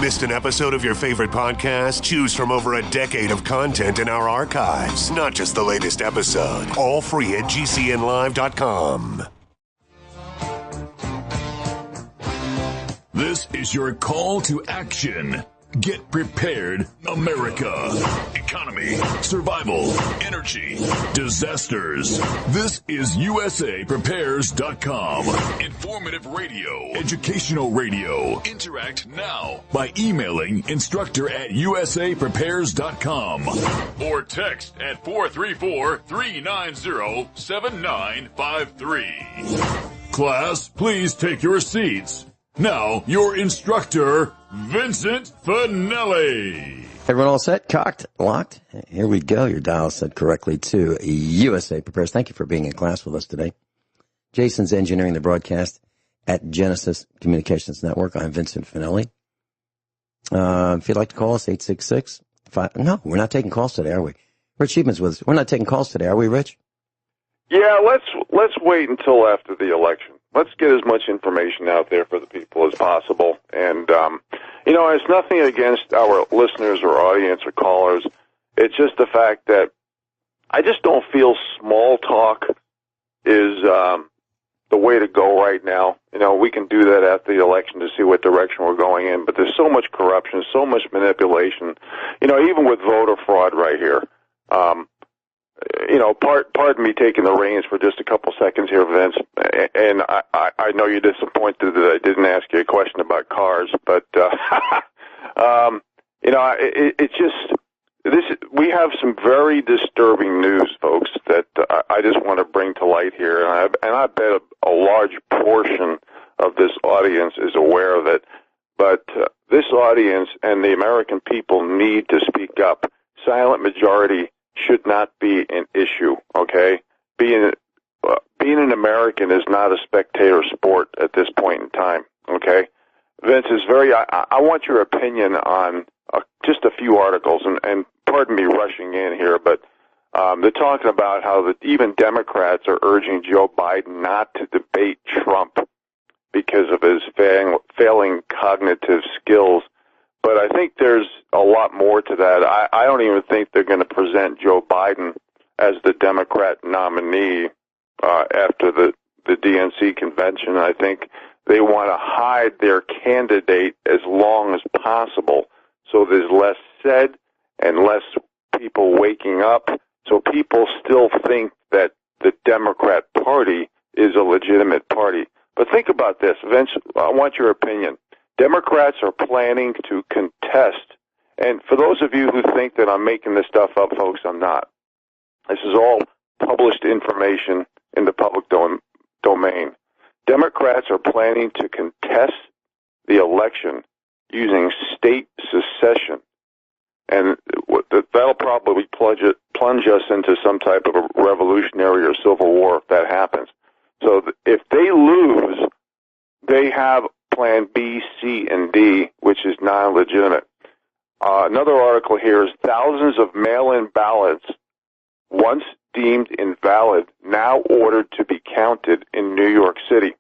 Missed an episode of your favorite podcast? Choose from over a decade of content in our archives, not just the latest episode. All free at GCNlive.com. This is your call to action. Get prepared, America. Economy, survival, energy, disasters. This is USAPrepares.com. Informative radio, educational radio. Interact now by emailing instructor@USAPrepares.com or text at 434-390-7953. Class, please take your seats. Now, your instructor, Vincent Finelli. Everyone all set? Cocked? Locked? Here we go. Your dial set correctly to USA Prepares. Thank you for being in class with us today. Jason's engineering the broadcast at Genesis Communications Network. I'm Vincent Finelli. If you'd like to call us, 866. No, we're not taking calls today, are we? Rich Scheben's with us. We're not taking calls today, are we, Rich? Yeah, let's wait until after the election. Let's get as much information out there for the people as possible. And, it's nothing against our listeners or audience or callers. It's just the fact that I just don't feel small talk is the way to go right now. We can do that after the election to see what direction we're going in, but there's so much corruption, so much manipulation, even with voter fraud right here. Pardon me taking the reins for just a couple seconds here, Vince, and I know you're disappointed that I didn't ask you a question about cars, but, we have some very disturbing news, folks, that I just want to bring to light here, and I bet a large portion of this audience is aware of it, but this audience and the American people need to speak up. Silent majority should not be an issue, okay? Being an American is not a spectator sport at this point in time, okay? Vince, I want your opinion on just a few articles, and pardon me rushing in here, but they're talking about how even Democrats are urging Joe Biden not to debate Trump because of his failing cognitive skills. But I think there's a lot more to that. I don't even think they're going to present Joe Biden as the Democrat nominee after the DNC convention. I think they want to hide their candidate as long as possible so there's less said and less people waking up, so people still think that the Democrat Party is a legitimate party. But think about this, Vince. I want your opinion. Democrats are planning to contest, and for those of you who think that I'm making this stuff up, folks, I'm not. This is all published information in the public domain. Democrats are planning to contest the election using state secession, and that'll probably plunge us into some type of a revolutionary or civil war if that happens. So if they lose, they have Plan B, C, and D, which is non-legitimate. Another article here is thousands of mail-in ballots, once deemed invalid, now ordered to be counted in New York City.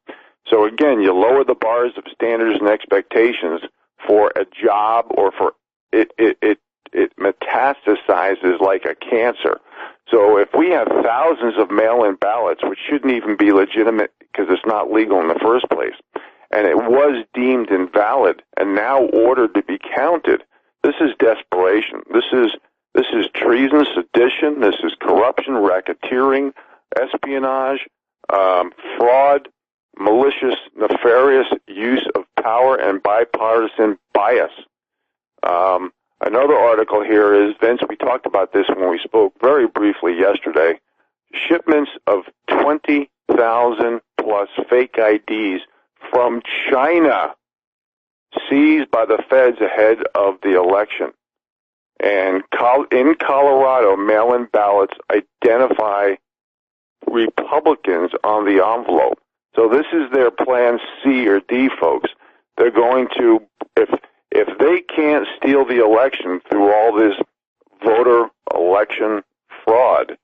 So again, you lower the bars of standards and expectations for a job, or for it metastasizes like a cancer. So if we have thousands of mail-in ballots, which shouldn't even be legitimate because it's not legal in the first place, and it was deemed invalid and now ordered to be counted, this is desperation. This is treason, sedition. This is corruption, racketeering, espionage, fraud, malicious, nefarious use of power, and bipartisan bias. Another article here is, Vince, we talked about this when we spoke very briefly yesterday, shipments of 20,000 plus fake IDs from China seized by the feds ahead of the election. And in Colorado, mail-in ballots identify Republicans on the envelope. So this is their plan C or D, folks. They're going to, if they can't steal the election through all this voter election fraud,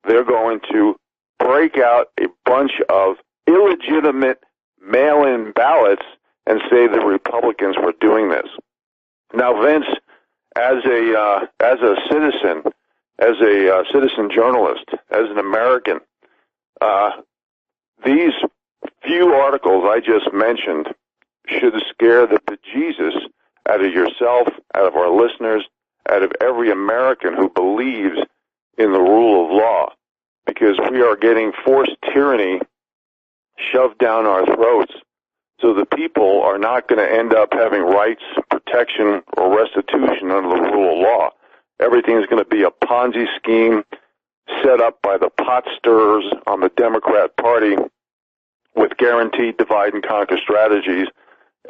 they're going to break out a bunch of illegitimate mail-in ballots and say the Republicans were doing this. Now, Vince, as a citizen journalist, as an American, these few articles I just mentioned should scare the bejesus out of yourself, out of our listeners, out of every American who believes in the rule of law, because we are getting forced tyranny shoved down our throats. So the people are not going to end up having rights, protection, or restitution under the rule of law. Everything is going to be a Ponzi scheme set up by the pot stirrers on the Democrat Party with guaranteed divide and conquer strategies,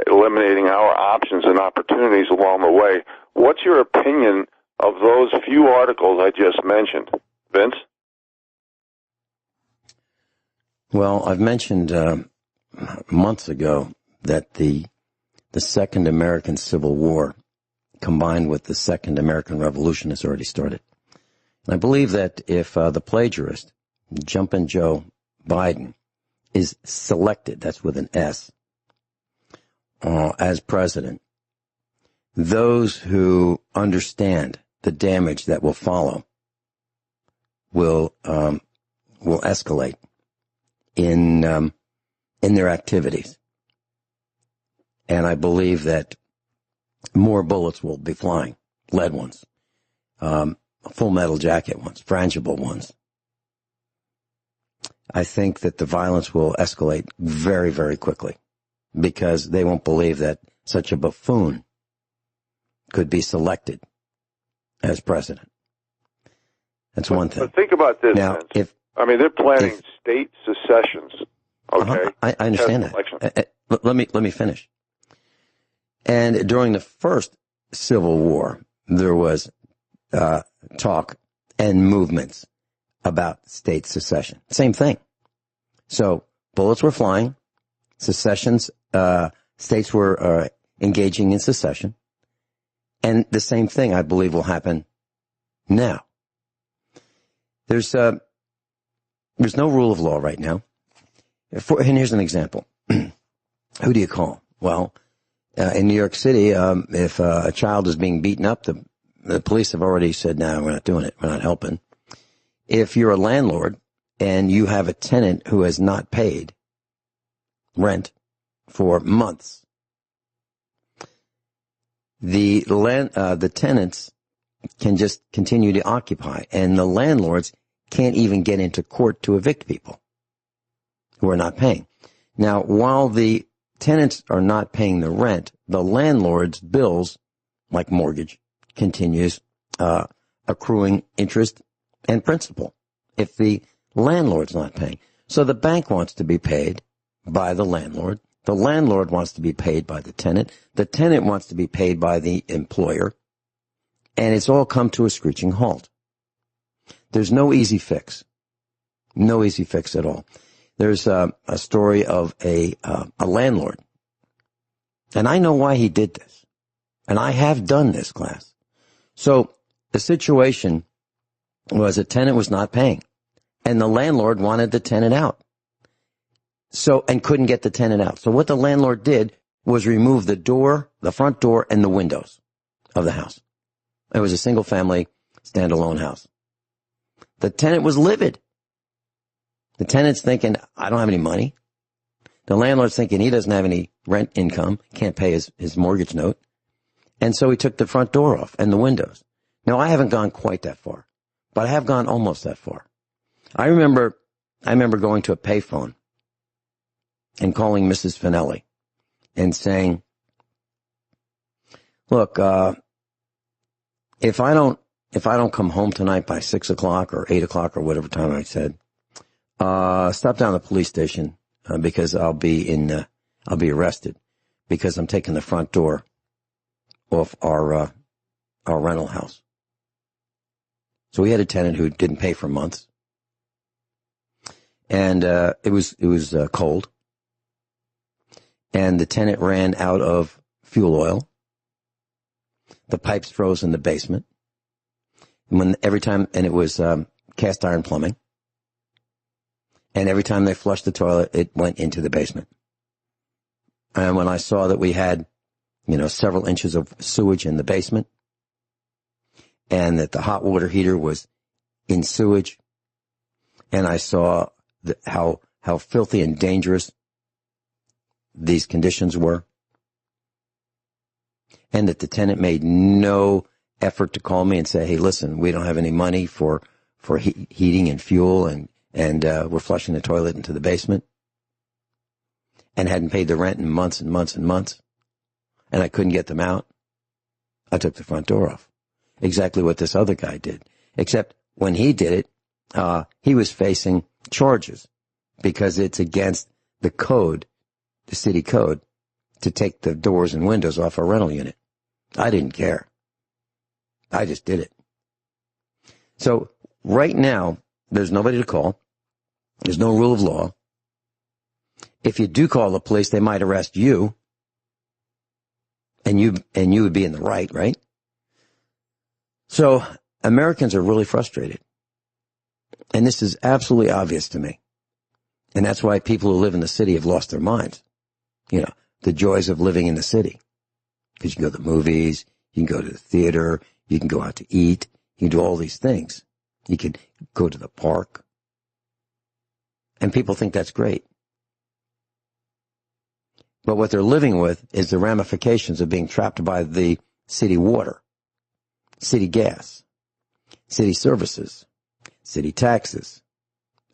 eliminating our options and opportunities along the way. What's your opinion of those few articles I just mentioned, Vince? Well, I've mentioned months ago that the Second American Civil War combined with the Second American Revolution has already started. And I believe that if the plagiarist, Jumpin' Joe Biden, is selected, that's with an S, as president, those who understand the damage that will follow will escalate in their activities. And I believe that more bullets will be flying, lead ones, full metal jacket ones, frangible ones. I think that the violence will escalate very, very quickly because they won't believe that such a buffoon could be selected as president. That's one thing. But think about this, now, Vince. They're planning state secessions. Okay, I understand that. Let me finish. And during the first Civil War, there was talk and movements about state secession. Same thing. So bullets were flying. Secessions, states were engaging in secession. And the same thing, I believe, will happen now. There's no rule of law right now. And here's an example. Who do you call? Well, in New York City, if a child is being beaten up, the police have already said, no, we're not doing it. We're not helping. If you're a landlord and you have a tenant who has not paid rent for months, the tenants can just continue to occupy, and the landlords can't even get into court to evict people who are not paying. Now, while the tenants are not paying the rent, the landlord's bills, like mortgage, continues accruing interest and principal if the landlord's not paying. So the bank wants to be paid by the landlord wants to be paid by the tenant wants to be paid by the employer, and it's all come to a screeching halt. There's no easy fix. No easy fix at all. There's a story of a landlord, and I know why he did this, and I have done this, class. So the situation was a tenant was not paying, and the landlord wanted the tenant out. So, and couldn't get the tenant out. So what the landlord did was remove the door, the front door, and the windows of the house. It was a single family, standalone house. The tenant was livid. The tenant's thinking, I don't have any money. The landlord's thinking he doesn't have any rent income, can't pay his mortgage note. And so he took the front door off and the windows. Now, I haven't gone quite that far, but I have gone almost that far. I remember going to a payphone and calling Mrs. Finelli and saying, look, if I don't come home tonight by 6 o'clock or 8 o'clock or whatever time I said, stop down at the police station, because I'll be arrested because I'm taking the front door off our rental house. So we had a tenant who didn't pay for months, and it was cold, and the tenant ran out of fuel oil. The pipes froze in the basement, and it was cast iron plumbing. And every time they flushed the toilet, it went into the basement. And when I saw that we had several inches of sewage in the basement, and that the hot water heater was in sewage, and I saw how filthy and dangerous these conditions were, and that the tenant made no effort to call me and say, hey, listen, we don't have any money for heating and fuel, and we're flushing the toilet into the basement, and hadn't paid the rent in months and months and months, and I couldn't get them out. I took the front door off. Exactly what this other guy did. Except when he did it, he was facing charges because it's against the code, the city code, to take the doors and windows off a rental unit. I didn't care. I just did it. So right now, there's nobody to call. There's no rule of law. If you do call the police, they might arrest you. And you would be in the right? So Americans are really frustrated. And this is absolutely obvious to me. And that's why people who live in the city have lost their minds. The joys of living in the city. Because you can go to the movies, you can go to the theater, you can go out to eat, you can do all these things. You can go to the park. And people think that's great. But what they're living with is the ramifications of being trapped by the city water, city gas, city services, city taxes,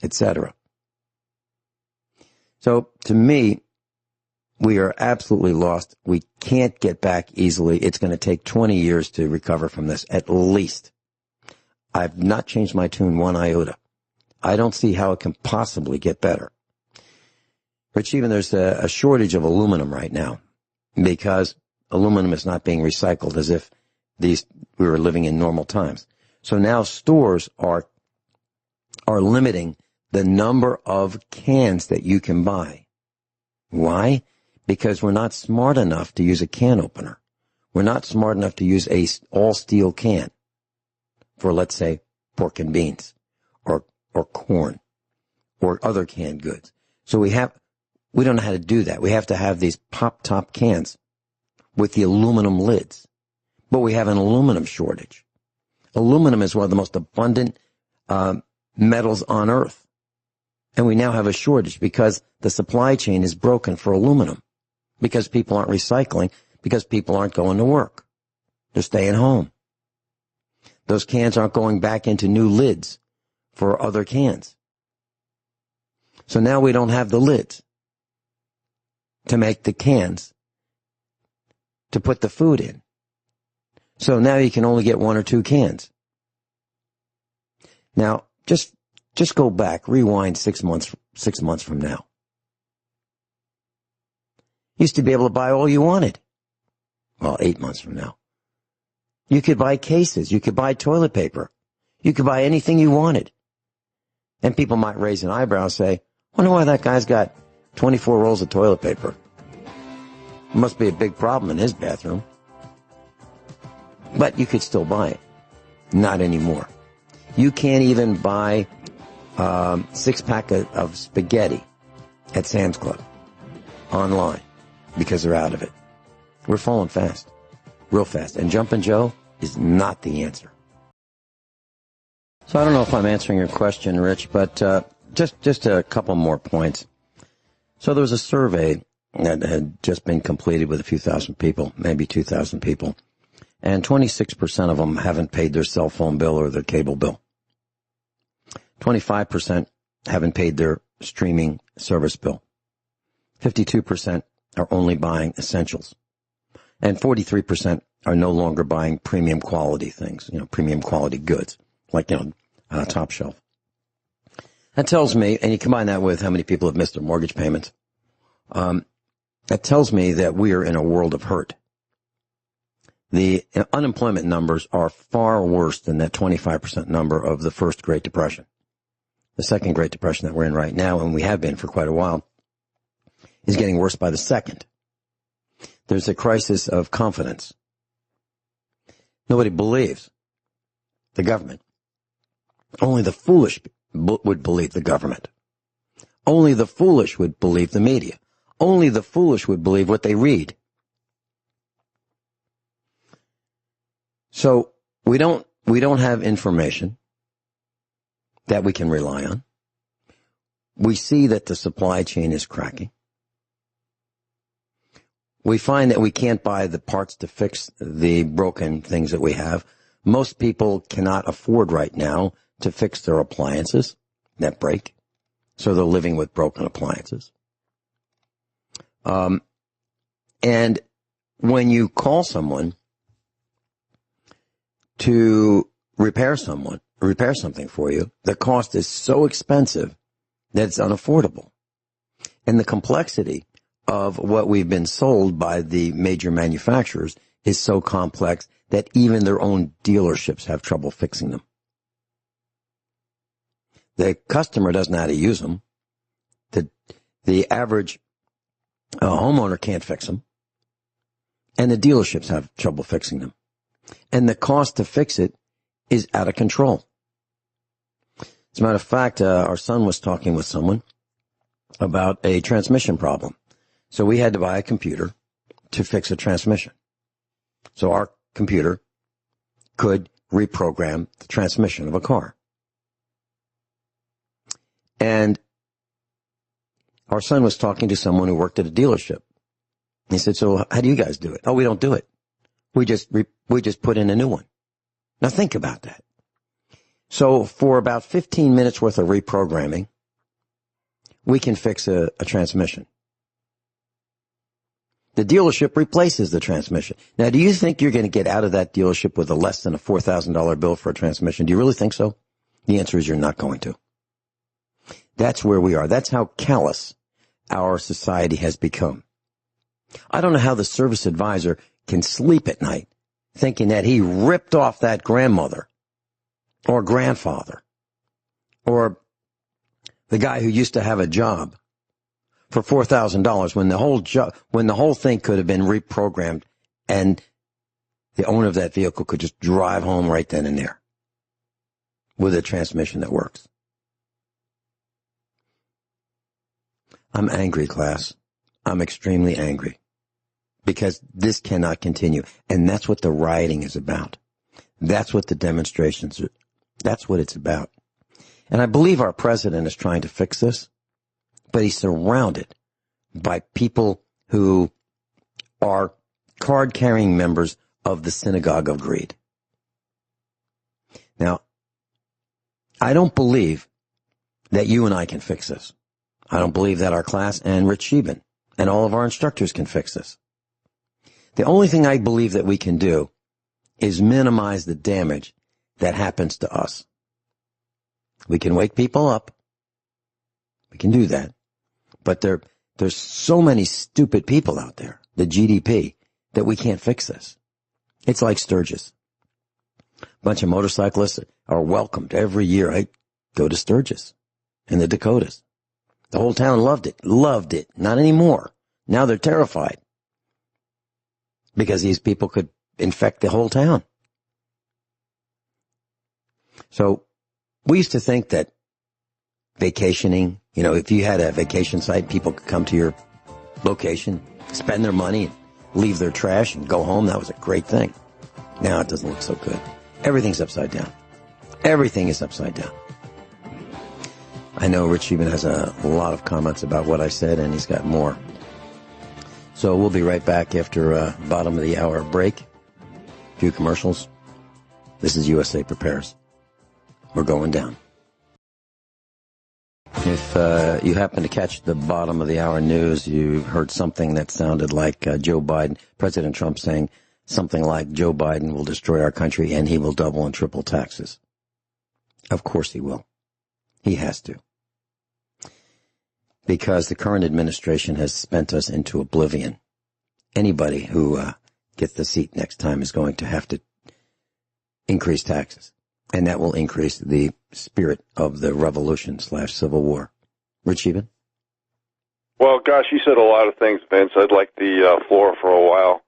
etc. So to me, we are absolutely lost. We can't get back easily. It's going to take 20 years to recover from this, at least. I've not changed my tune one iota. I don't see how it can possibly get better. Rich, even there's a shortage of aluminum right now because aluminum is not being recycled as if we were living in normal times. So now stores are limiting the number of cans that you can buy. Why? Because we're not smart enough to use a can opener. We're not smart enough to use a all steel can for, let's say, pork and beans or corn or other canned goods. So we don't know how to do that. We have to have these pop-top cans with the aluminum lids. But we have an aluminum shortage. Aluminum is one of the most abundant metals on Earth. And we now have a shortage because the supply chain is broken for aluminum. Because people aren't recycling. Because people aren't going to work. They're staying home. Those cans aren't going back into new lids for other cans. So now we don't have the lids to make the cans to put the food in. So now you can only get 1 or 2 cans. Now, just go back, rewind 6 months from now. You used to be able to buy all you wanted. Well, 8 months from now. You could buy cases. You could buy toilet paper. You could buy anything you wanted. And people might raise an eyebrow and say, wonder why that guy's got 24 rolls of toilet paper. Must be a big problem in his bathroom. But you could still buy it. Not anymore. You can't even buy 6-pack of spaghetti at Sam's Club online because they're out of it. We're falling fast. Real fast. And Jumpin' Joe is not the answer. So I don't know if I'm answering your question, Rich, but just a couple more points. So there was a survey that had just been completed with a few thousand people, maybe 2,000 people, and 26% of them haven't paid their cell phone bill or their cable bill. 25% haven't paid their streaming service bill. 52% are only buying essentials. And 43% are no longer buying premium quality things, premium quality goods, like, top shelf. That tells me, and you combine that with how many people have missed their mortgage payments, that tells me that we are in a world of hurt. The unemployment numbers are far worse than that 25% number of the first Great Depression. The second Great Depression that we're in right now, and we have been for quite a while, is getting worse by the second. There's a crisis of confidence. Nobody believes the government. Only the foolish would believe the government. Only the foolish would believe the media. Only the foolish would believe what they read. So we don't have information that we can rely on. We see that the supply chain is cracking. We find that we can't buy the parts to fix the broken things that we have. Most people cannot afford right now to fix their appliances that break. So they're living with broken appliances. And when you call someone to repair something for you, the cost is so expensive that it's unaffordable. And the complexity of what we've been sold by the major manufacturers is so complex that even their own dealerships have trouble fixing them. The customer doesn't know how to use them. The average homeowner can't fix them. And the dealerships have trouble fixing them. And the cost to fix it is out of control. As a matter of fact, our son was talking with someone about a transmission problem. So we had to buy a computer to fix a transmission. So our computer could reprogram the transmission of a car. And our son was talking to someone who worked at a dealership. He said, so how do you guys do it? Oh, we don't do it. We just put in a new one. Now think about that. So for about 15 minutes worth of reprogramming, we can fix a transmission. The dealership replaces the transmission. Now, do you think you're going to get out of that dealership with a less than a $4,000 bill for a transmission? Do you really think so? The answer is you're not going to. That's where we are. That's how callous our society has become. I don't know how the service advisor can sleep at night thinking that he ripped off that grandmother or grandfather or the guy who used to have a job for $4,000 when the whole thing could have been reprogrammed and the owner of that vehicle could just drive home right then and there with a transmission that works. I'm angry, class. I'm extremely angry because this cannot continue. And that's what the rioting is about. That's what the demonstrations are. That's what it's about. And I believe our president is trying to fix this, but he's surrounded by people who are card-carrying members of the synagogue of greed. Now, I don't believe that you and I can fix this. I don't believe that our class and Rich Scheben and all of our instructors can fix this. The only thing I believe that we can do is minimize the damage that happens to us. We can wake people up. We can do that. But there's so many stupid people out there, the GDP, that we can't fix this. It's like Sturgis. A bunch of motorcyclists are welcomed every year. I go to Sturgis in the Dakotas. The whole town loved it. Not anymore. Now they're terrified because these people could infect the whole town. So we used to think that vacationing, if you had a vacation site, people could come to your location, spend their money, leave their trash and go home. That was a great thing. Now it doesn't look so good. Everything's upside down. Everything is upside down. I know Rich even has a lot of comments about what I said, and he's got more. So we'll be right back after bottom of the hour break. A few commercials. This is USA Prepares. We're going down. If you happen to catch the bottom of the hour news, you heard something that sounded like Joe Biden, President Trump saying something like Joe Biden will destroy our country and he will double and triple taxes. Of course he will. He has to. Because the current administration has spent us into oblivion. Anybody who gets the seat next time is going to have to increase taxes. And that will increase the spirit of the revolution/civil war. Rich Scheben? Well, gosh, you said a lot of things, Vince. I'd like the floor for a while.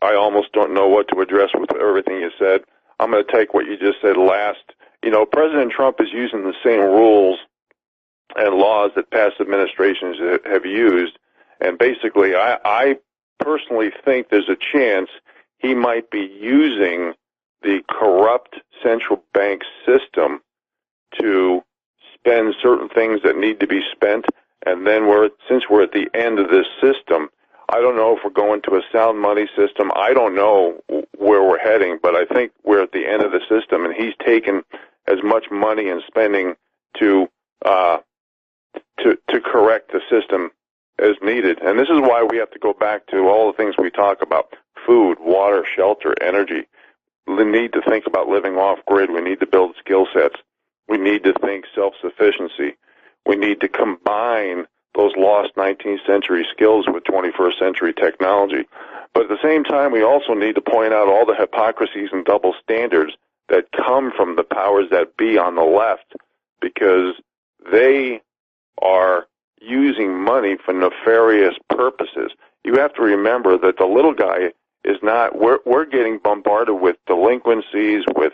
I almost don't know what to address with everything you said. I'm going to take what you just said last. President Trump is using the same rules and laws that past administrations have used. And basically, I personally think there's a chance he might be using the corrupt central bank system to spend certain things that need to be spent, and then since we're at the end of this system, I don't know if we're going to a sound money system. I don't know where we're heading, but I think we're at the end of the system, and he's taken as much money and spending to correct the system as needed. And this is why we have to go back to all the things we talk about: food, water, shelter, energy. We need to think about living off-grid. We need to build skill sets. We need to think self-sufficiency. We need to combine those lost 19th century skills with 21st century technology. But at the same time, we also need to point out all the hypocrisies and double standards that come from the powers that be on the left, because they are using money for nefarious purposes. You have to remember that the little guy is not, we're getting bombarded with delinquencies, with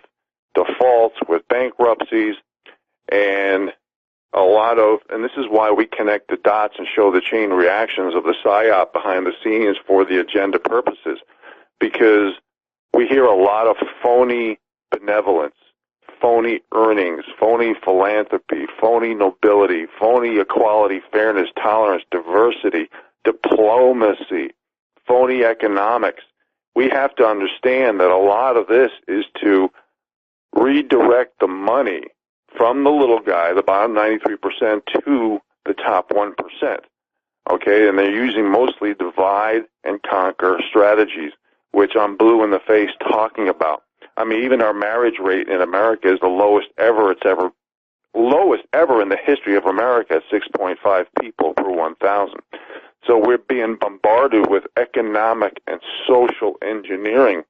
defaults, with bankruptcies, and and this is why we connect the dots and show the chain reactions of the psyop behind the scenes for the agenda purposes, because we hear a lot of phony benevolence, phony earnings, phony philanthropy, phony nobility, phony equality, fairness, tolerance, diversity, diplomacy, phony economics. We have to understand that a lot of this is to redirect the money from the little guy, the bottom 93%, to the top 1%. Okay, and they're using mostly divide and conquer strategies, which I'm blue in the face talking about. I mean, even our marriage rate in America is the lowest ever in the history of America, at 6.5 people per 1,000. So we're being bombarded with economic and social engineering.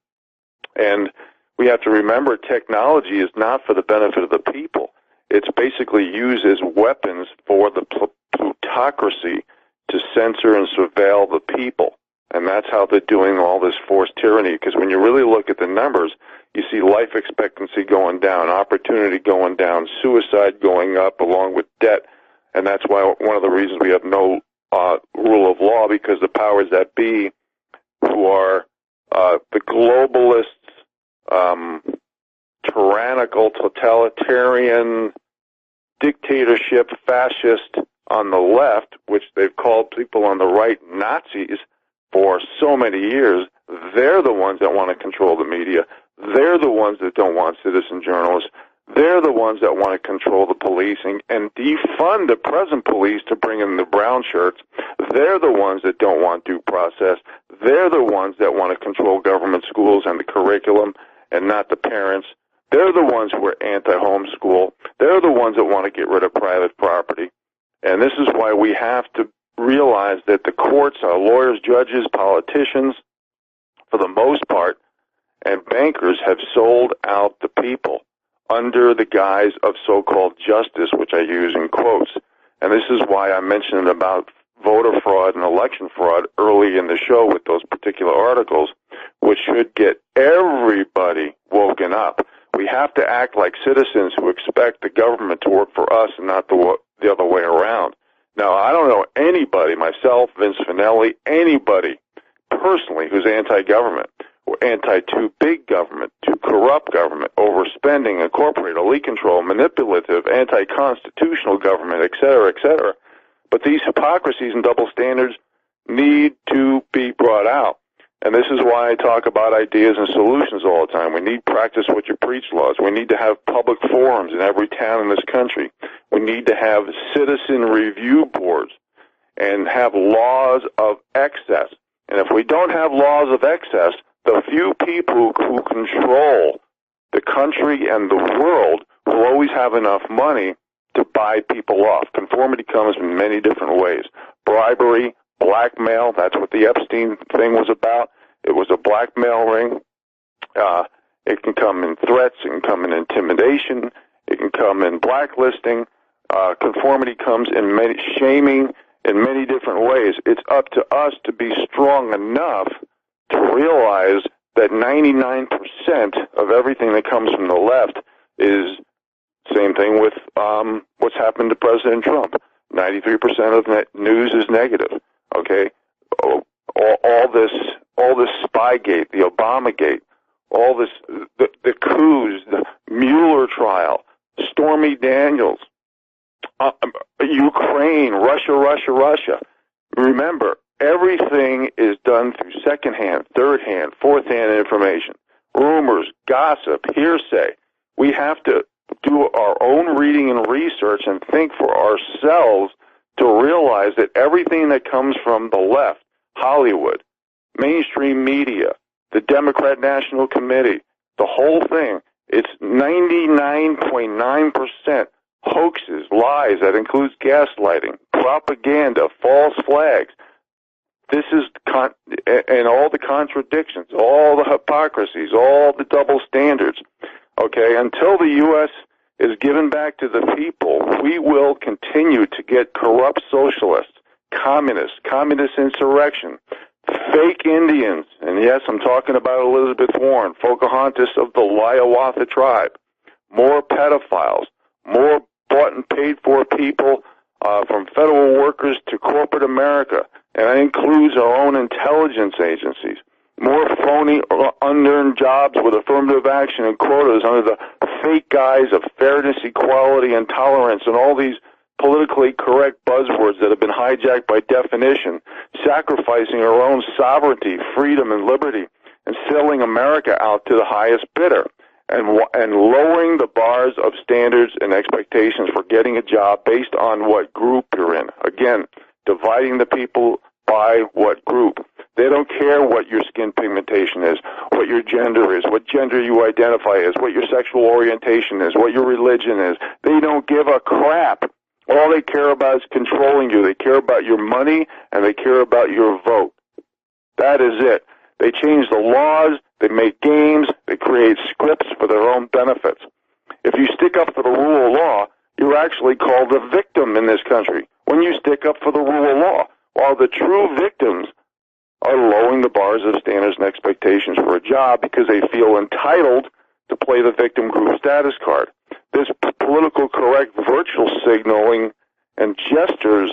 And we have to remember, technology is not for the benefit of the people. It's basically used as weapons for the plutocracy to censor and surveil the people. And that's how they're doing all this forced tyranny. Because when you really look at the numbers, you see life expectancy going down, opportunity going down, suicide going up, along with debt. And that's why one of the reasons we have no rule of law, because the powers that be, who are the globalists, tyrannical, totalitarian, dictatorship, fascist on the left, which they've called people on the right Nazis for so many years, they're the ones that want to control the media. They're the ones that don't want citizen journalists. They're the ones that want to control the policing and defund the present police to bring in the brown shirts. They're the ones that don't want due process. They're the ones that want to control government schools and the curriculum and not the parents. They're the ones who are anti-homeschool. They're the ones that want to get rid of private property. And this is why we have to realize that the courts, our lawyers, judges, politicians, for the most part, and bankers have sold out the people under the guise of so-called justice, which I use in quotes. And this is why I mentioned about voter fraud and election fraud early in the show with those particular articles, which should get everybody woken up. We have to act like citizens who expect the government to work for us and not the other way around. Now, I don't know anybody, myself, Vince Finelli, anybody personally who's anti-government or anti-too big government, too corrupt government, overspending, incorporate, elite control, manipulative, anti-constitutional government, et cetera, et cetera. But these hypocrisies and double standards need to be brought out. And this is why I talk about ideas and solutions all the time. We need practice what you preach laws. We need to have public forums in every town in this country. We need to have citizen review boards and have laws of excess. And if we don't have laws of excess, the few people who control the country and the world will always have enough money to buy people off. Conformity comes in many different ways. Bribery, blackmail, that's what the Epstein thing was about. It was a blackmail ring. It can come in threats. It can come in intimidation. It can come in blacklisting. Conformity comes in shaming in many different ways. It's up to us to be strong enough to realize that 99% of everything that comes from the left is same thing with what's happened to President Trump. 93% of news is negative. Okay, all this Spygate, the Obamagate, all this, the coups, the Mueller trial, Stormy Daniels, Ukraine, Russia. Remember, everything is done through second-hand, third-hand, fourth-hand information. Rumors, gossip, hearsay. We have to do our own reading and research and think for ourselves to realize that everything that comes from the left, Hollywood, mainstream media, the Democrat National Committee, the whole thing, it's 99.9% hoaxes, lies. That includes gaslighting, propaganda, false flags. This is, and all the contradictions, all the hypocrisies, all the double standards. Okay, until the U.S. is given back to the people, we will continue to get corrupt socialists, communist insurrection, fake Indians, and yes, I'm talking about Elizabeth Warren, Pocahontas of the Hiawatha tribe, more pedophiles, more bought and paid for people, from federal workers to corporate America, and that includes our own intelligence agencies. More phony, unearned jobs with affirmative action and quotas under the fake guise of fairness, equality, and tolerance, and all these politically correct buzzwords that have been hijacked by definition, sacrificing our own sovereignty, freedom, and liberty, and selling America out to the highest bidder, and lowering the bars of standards and expectations for getting a job based on what group you're in. Again, dividing the people by what group. They don't care what your skin pigmentation is, what your gender is, what gender you identify as, what your sexual orientation is, what your religion is. They don't give a crap. All they care about is controlling you. They care about your money, and they care about your vote. That is it. They change the laws, they make games, they create scripts for their own benefits. If you stick up for the rule of law, you're actually called a victim in this country when you stick up for the rule of law, while the true victims are lowering the bars of standards and expectations for a job because they feel entitled to play the victim group status card. This political correct virtual signaling and gestures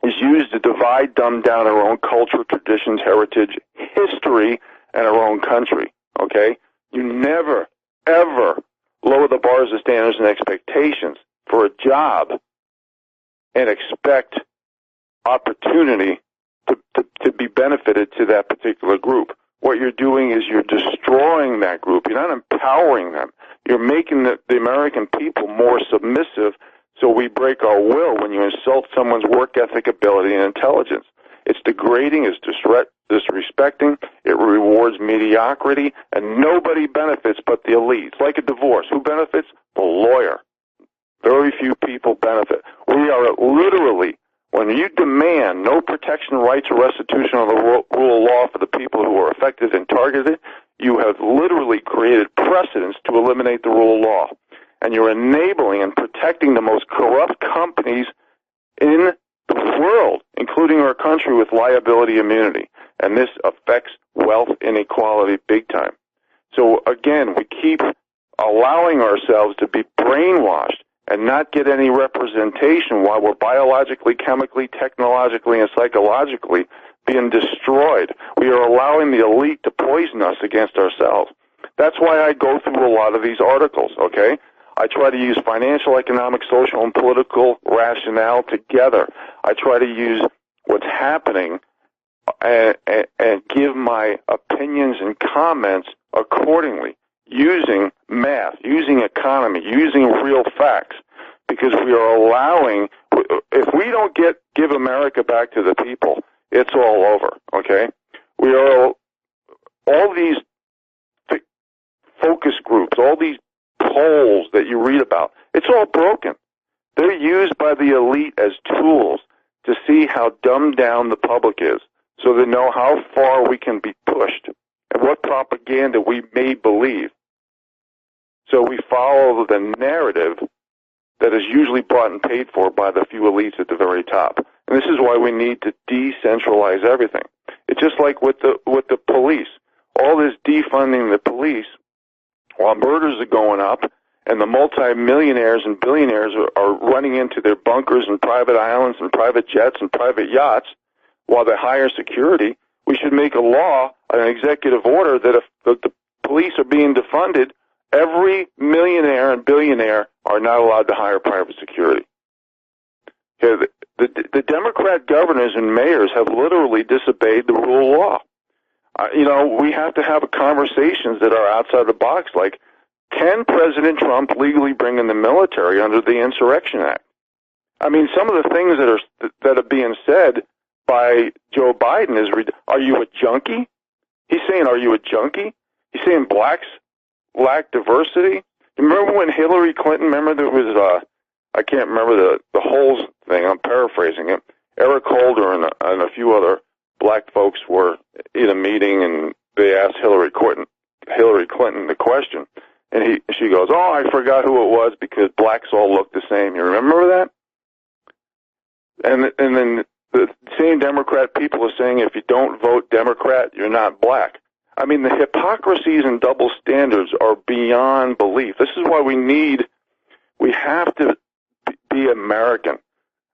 is used to divide, dumb down our own culture, traditions, heritage, history, and our own country, okay? You never, ever lower the bars of standards and expectations for a job and expect opportunity to be benefited to that particular group. What you're doing is you're destroying that group. You're not empowering them. You're making the American people more submissive, so we break our will when you insult someone's work ethic, ability, and intelligence. It's degrading, it's disrespecting, it rewards mediocrity, and nobody benefits but the elite. It's like a divorce. Who benefits? The lawyer. Very few people benefit. We are literally, when you demand no protection, rights, or restitution of the rule of law for the people who are affected and targeted, you have literally created precedents to eliminate the rule of law. And you're enabling and protecting the most corrupt companies in the world, including our country, with liability immunity. And this affects wealth inequality big time. So again, we keep allowing ourselves to be brainwashed and not get any representation while we're biologically, chemically, technologically, and psychologically being destroyed. We are allowing the elite to poison us against ourselves. That's why I go through a lot of these articles, okay? I try to use financial, economic, social, and political rationale together. I try to use what's happening and give my opinions and comments accordingly, using math, using economy, using real facts, because we are allowing, if we don't give America back to the people, it's all over, okay? We are, all these focus groups, all these polls that you read about, it's all broken. They're used by the elite as tools to see how dumbed down the public is, so they know how far we can be pushed and what propaganda we may believe. So we follow the narrative that is usually bought and paid for by the few elites at the very top. And this is why we need to decentralize everything. It's just like with the police. All this defunding the police, while murders are going up and the multimillionaires and billionaires are running into their bunkers and private islands and private jets and private yachts while they hire security, we should make a law, an executive order, that if the police are being defunded, every millionaire and billionaire are not allowed to hire private security. Okay, the Democrat governors and mayors have literally disobeyed the rule of law. We have to have conversations that are outside the box, like, can President Trump legally bring in the military under the Insurrection Act? I mean, some of the things that are being said by Joe Biden is, are you a junkie? He's saying, are you a junkie? He's saying blacks lack diversity. Remember when Hillary Clinton, there was, I can't remember the whole thing, I'm paraphrasing it. Eric Holder and a few other black folks were in a meeting, and they asked Hillary Clinton the question. And she goes, oh, I forgot who it was because blacks all look the same. You remember that? And then the same Democrat people are saying if you don't vote Democrat, you're not black. I mean, the hypocrisies and double standards are beyond belief. This is why we have to be American.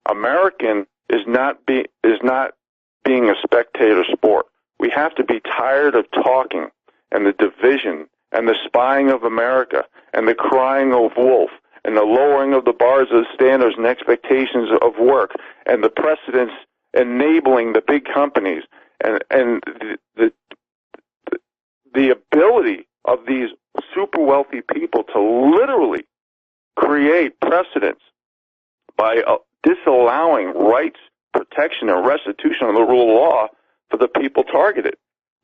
American is not being a spectator sport. We have to be tired of talking and the division and the spying of America and the crying of wolf and the lowering of the bars of standards and expectations of work and the precedents enabling the big companies and the ability of these super wealthy people to literally create precedents by disallowing rights, protection, and restitution of the rule of law for the people targeted.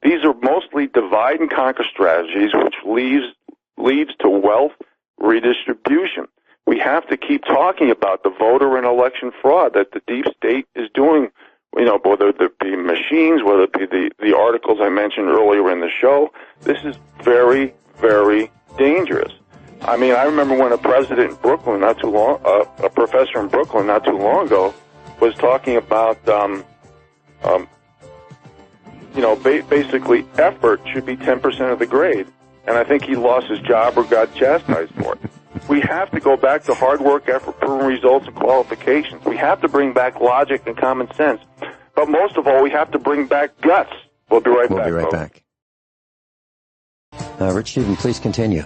These are mostly divide and conquer strategies, which leads to wealth redistribution. We have to keep talking about the voter and election fraud that the deep state is doing, whether it be machines, whether it be the articles I mentioned earlier in the show. This is very, very dangerous. I mean, I remember when a professor in Brooklyn not too long ago was talking about, basically effort should be 10% of the grade. And I think he lost his job or got chastised for it. We have to go back to hard work, effort, proven results, and qualifications. We have to bring back logic and common sense. But most of all, we have to bring back guts. We'll be right back. Rich Scheben, please continue.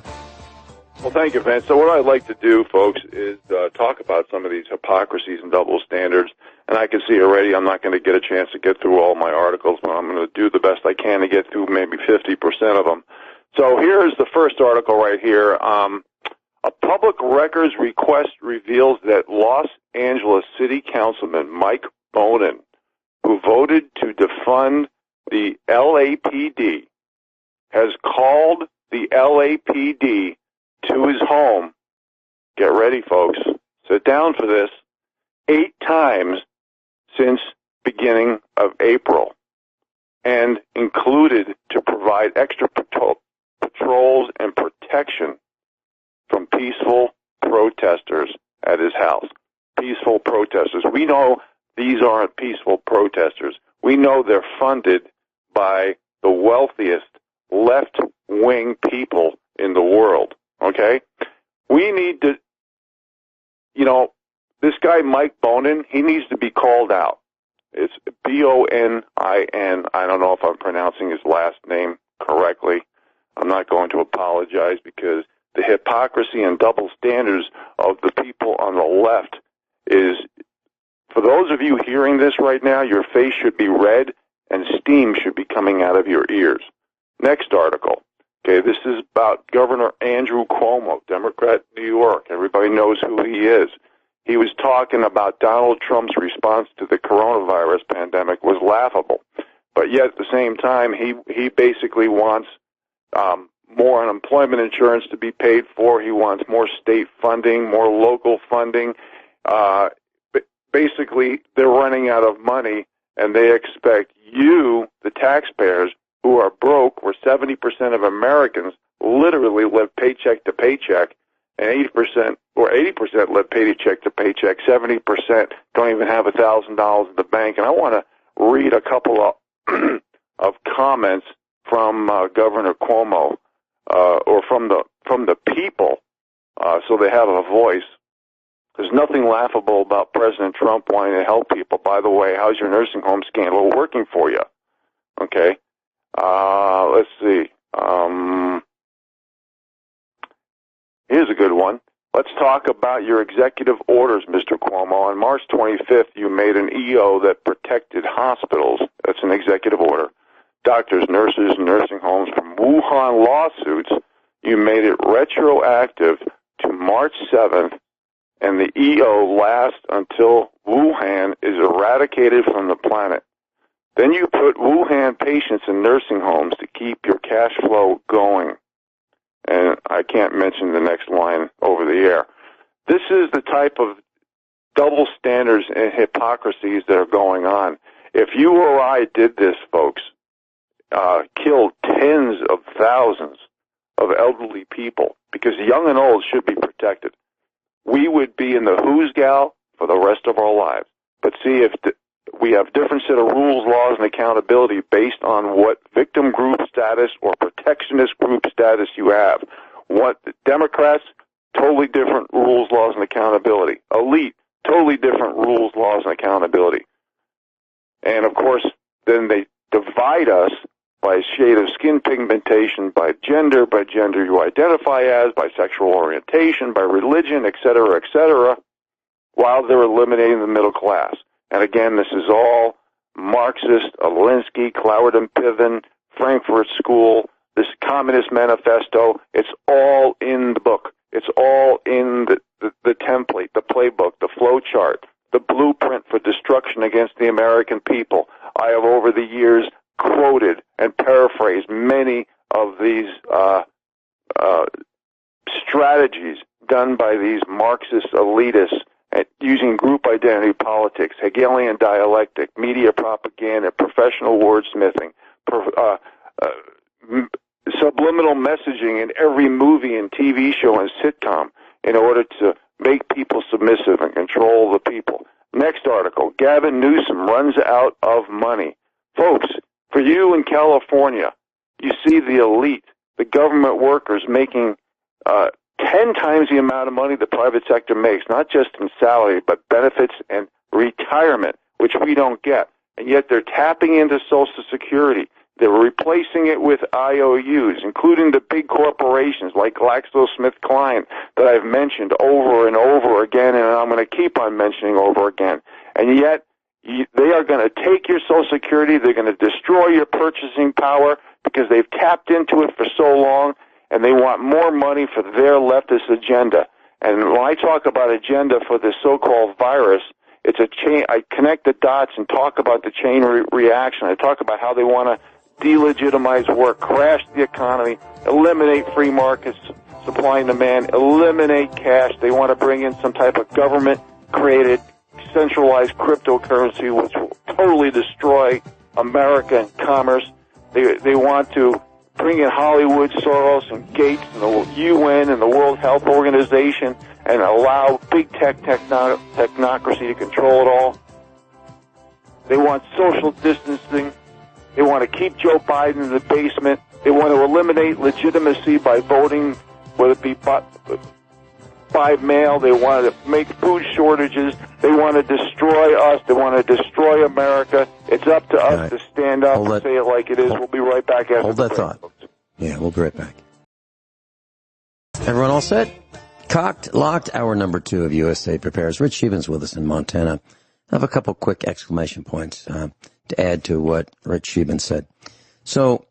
Well, thank you, Vince. So what I'd like to do, folks, is talk about some of these hypocrisies and double standards. And I can see already I'm not going to get a chance to get through all my articles, but I'm going to do the best I can to get through maybe 50% of them. So here's the first article right here. A public records request reveals that Los Angeles City Councilman Mike Bonin, who voted to defund the LAPD, has called the LAPD to his home. Get ready, folks. Sit down for this. 8 times since beginning of April, and included to provide extra patrols and protection from peaceful protesters at his house. Peaceful protesters. We know these aren't peaceful protesters. We know they're funded by the wealthiest left-wing people in the world. Okay? We need to, this guy Mike Bonin, he needs to be called out. It's Bonin. I don't know if I'm pronouncing his last name correctly. I'm not going to apologize because the hypocrisy and double standards of the people on the left is, for those of you hearing this right now, your face should be red and steam should be coming out of your ears. Next article. Okay, this is about Governor Andrew Cuomo, Democrat, New York. Everybody knows who he is. He was talking about Donald Trump's response to the coronavirus pandemic was laughable. But yet at the same time, he basically wants more unemployment insurance to be paid for. He wants more state funding, more local funding. Basically, they're running out of money, and they expect you, the taxpayers, who are broke, where 70% of Americans literally live paycheck to paycheck, and 80% live paycheck to paycheck. 70% don't even have $1,000 in the bank. And I want to read a couple of comments from Governor Cuomo, or from the people, so they have a voice. There's nothing laughable about President Trump wanting to help people. By the way, how's your nursing home scandal working for you? Okay. Let's see. here's a good one. Let's talk about your executive orders, Mr. Cuomo. On March 25th, you made an EO that protected hospitals. That's an executive order. Doctors, nurses, nursing homes from Wuhan lawsuits. You made it retroactive to March 7th, and the EO lasts until Wuhan is eradicated from the planet. Then you put Wuhan patients in nursing homes to keep your cash flow going. And I can't mention the next line over the air. This is the type of double standards and hypocrisies that are going on. If you or I did this, folks, killed tens of thousands of elderly people, because young and old should be protected, we would be in the who's gal for the rest of our lives. But see, if we have different set of rules, laws, and accountability based on what victim group status or protectionist group status you have. What the Democrats, totally different rules, laws, and accountability. Elite, totally different rules, laws, and accountability. And, of course, then they divide us by shade of skin pigmentation, by gender you identify as, by sexual orientation, by religion, etc., while they're eliminating the middle class. And again, this is all Marxist, Alinsky, Cloward and Piven, Frankfurt School, this Communist Manifesto. It's all in the book. It's all in the template, the playbook, the flow chart, the blueprint for destruction against the American people. I have over the years quoted and paraphrased many of these strategies done by these Marxist elitists using group identity politics, Hegelian dialectic, media propaganda, professional wordsmithing, subliminal messaging in every movie and TV show and sitcom in order to make people submissive and control the people. Next article, Gavin Newsom runs out of money. Folks, for you in California, you see the elite, the government workers making 10 times the amount of money the private sector makes, not just in salary, but benefits and retirement, which we don't get. And yet they're tapping into Social Security. They're replacing it with IOUs, including the big corporations like GlaxoSmithKline that I've mentioned over and over again, and I'm going to keep on mentioning over again. And yet they are going to take your Social Security. They're going to destroy your purchasing power because they've tapped into it for so long, and they want more money for their leftist agenda. And when I talk about agenda for this so-called virus, it's a chain. I connect the dots and talk about the chain reaction. I talk about how they want to delegitimize work, crash the economy, eliminate free markets, supply and demand, eliminate cash. They want to bring in some type of government-created, centralized cryptocurrency, which will totally destroy America and commerce. They want to bring in Hollywood, Soros, and Gates, and the UN, and the World Health Organization, and allow big technocracy to control it all. They want social distancing. They want to keep Joe Biden in the basement. They want to eliminate legitimacy by voting, whether it be by mail. They want to make food shortages. They want to destroy us. They want to destroy America. It's up to us to stand up and say it like it is. We'll be right back after hold that thought. Yeah, we'll be right back. Everyone all set? Cocked, locked, hour number 2 of USA Prepares. Rich Scheben's with us in Montana. I have a couple quick exclamation points to add to what Rich Scheben said. So,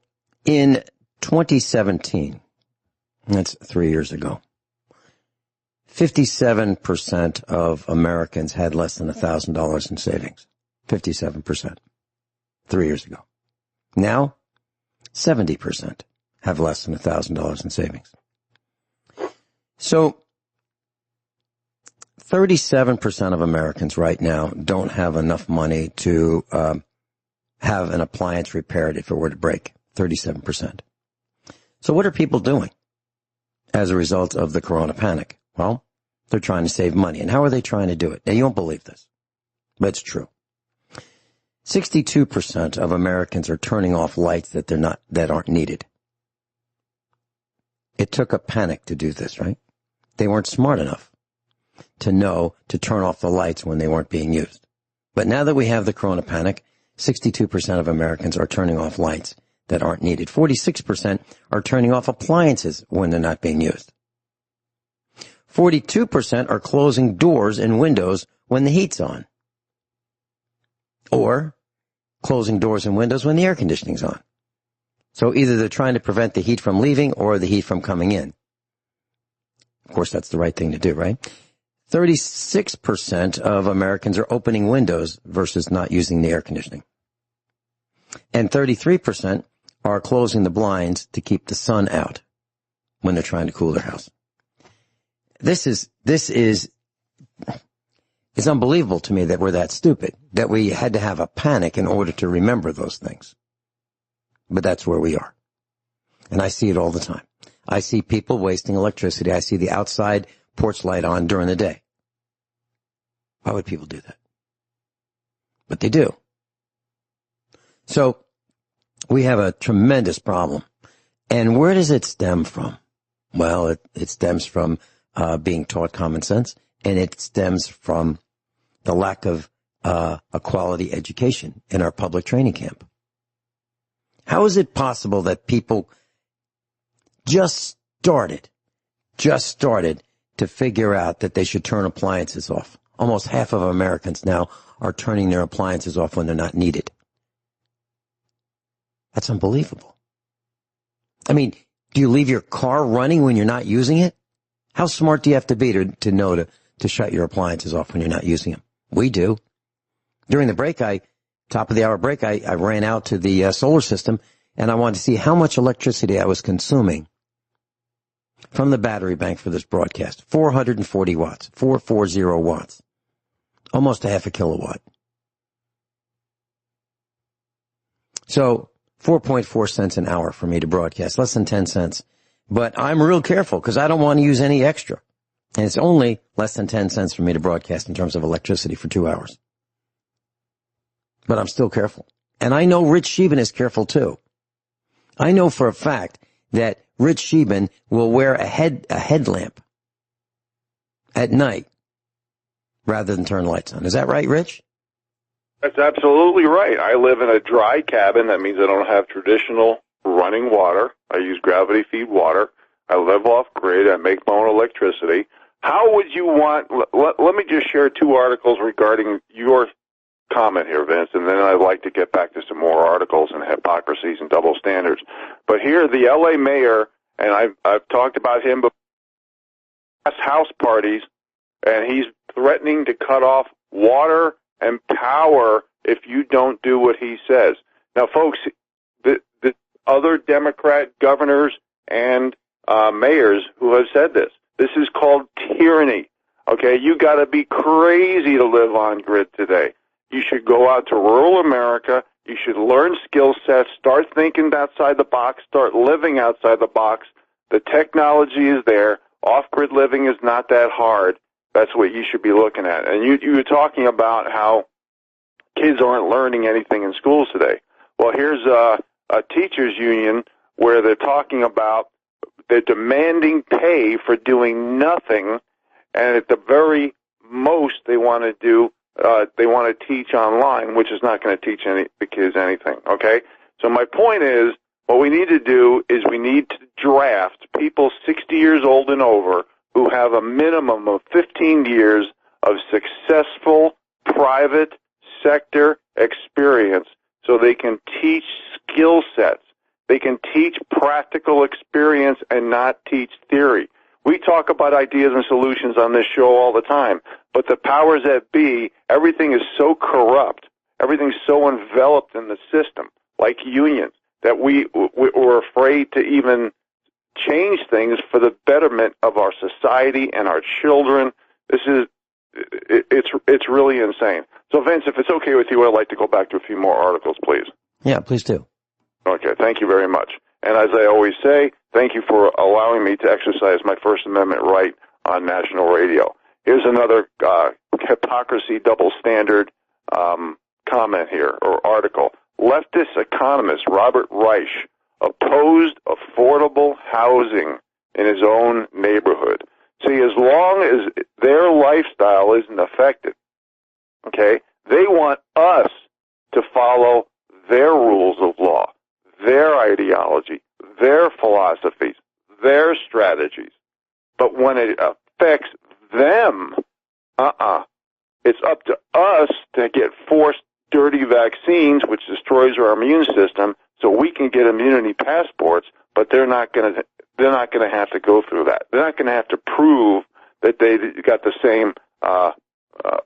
in 2017, that's 3 years ago, 57% of Americans had less than $1,000 in savings. 57%. 3 years ago. Now, 70% have less than $1,000 in savings. So, 37% of Americans right now don't have enough money to have an appliance repaired if it were to break. 37%. So what are people doing as a result of the corona panic? Well, they're trying to save money. And how are they trying to do it? Now, you won't believe this, but it's true. 62% of Americans are turning off lights that aren't needed. It took a panic to do this, right? They weren't smart enough to know to turn off the lights when they weren't being used. But now that we have the corona panic, 62% of Americans are turning off lights that aren't needed. 46% are turning off appliances when they're not being used. 42% are closing doors and windows when the heat's on, or closing doors and windows when the air conditioning's on. So either they're trying to prevent the heat from leaving or the heat from coming in. Of course, that's the right thing to do, right? 36% of Americans are opening windows versus not using the air conditioning. And 33% are closing the blinds to keep the sun out when they're trying to cool their house. It's unbelievable to me that we're that stupid, that we had to have a panic in order to remember those things. But that's where we are. And I see it all the time. I see people wasting electricity. I see the outside porch light on during the day. Why would people do that? But they do. So we have a tremendous problem. And where does it stem from? Well, it stems from being taught common sense, and it stems from the lack of a quality education in our public training camp. How is it possible that people just started to figure out that they should turn appliances off? Almost half of Americans now are turning their appliances off when they're not needed. That's unbelievable. I mean, do you leave your car running when you're not using it? How smart do you have to be to know to shut your appliances off when you're not using them? We do. During the break, top of the hour break, I ran out to the solar system, and I wanted to see how much electricity I was consuming from the battery bank for this broadcast. 440 watts, 440 watts, almost a half a kilowatt. So 4.4 cents an hour for me to broadcast, less than 10 cents. But I'm real careful because I don't want to use any extra. And it's only less than 10 cents for me to broadcast in terms of electricity for 2 hours. But I'm still careful. And I know Rich Scheben is careful too. I know for a fact that Rich Scheben will wear a headlamp at night rather than turn lights on. Is that right, Rich? That's absolutely right. I live in a dry cabin. That means I don't have traditional running water. I use gravity feed water. I live off grid. I make my own electricity. How would you want, let me just share 2 articles regarding your comment here, Vince, and then I'd like to get back to some more articles and hypocrisies and double standards. But here, the L.A. mayor, and I've talked about him before, has house parties, and he's threatening to cut off water and power if you don't do what he says. Now, folks, the other Democrat governors and mayors who have said this, this is called tyranny. Okay, you got to be crazy to live on grid today. You should go out to rural America. You should learn skill sets, start thinking outside the box, start living outside the box. The technology is there. Off-grid living is not that hard. That's what you should be looking at. And you were talking about how kids aren't learning anything in schools today. Well, here's a teachers union where they're talking about they're demanding pay for doing nothing, and at the very most they want to do, they want to teach online, which is not going to teach the kids anything, okay? So my point is, what we need to do is we need to draft people 60 years old and over who have a minimum of 15 years of successful private sector experience so they can teach skill sets. They can teach practical experience and not teach theory. We talk about ideas and solutions on this show all the time, but the powers that be, everything is so corrupt, everything's so enveloped in the system, like unions, that we're afraid to even change things for the betterment of our society and our children. It's really insane. So, Vince, if it's okay with you, I'd like to go back to a few more articles, please. Yeah, please do. Okay, thank you very much. And as I always say, thank you for allowing me to exercise my First Amendment right on national radio. Here's another hypocrisy, double standard comment here, or article. Leftist economist Robert Reich opposed affordable housing in his own neighborhood. See, as long as their lifestyle isn't affected, okay, they want us to follow their rules of law, their ideology, their philosophies, their strategies. But when it affects them. It's up to us to get forced dirty vaccines, which destroys our immune system, so we can get immunity passports. But they're not going to have to go through that. They're not going to have to prove that they got the same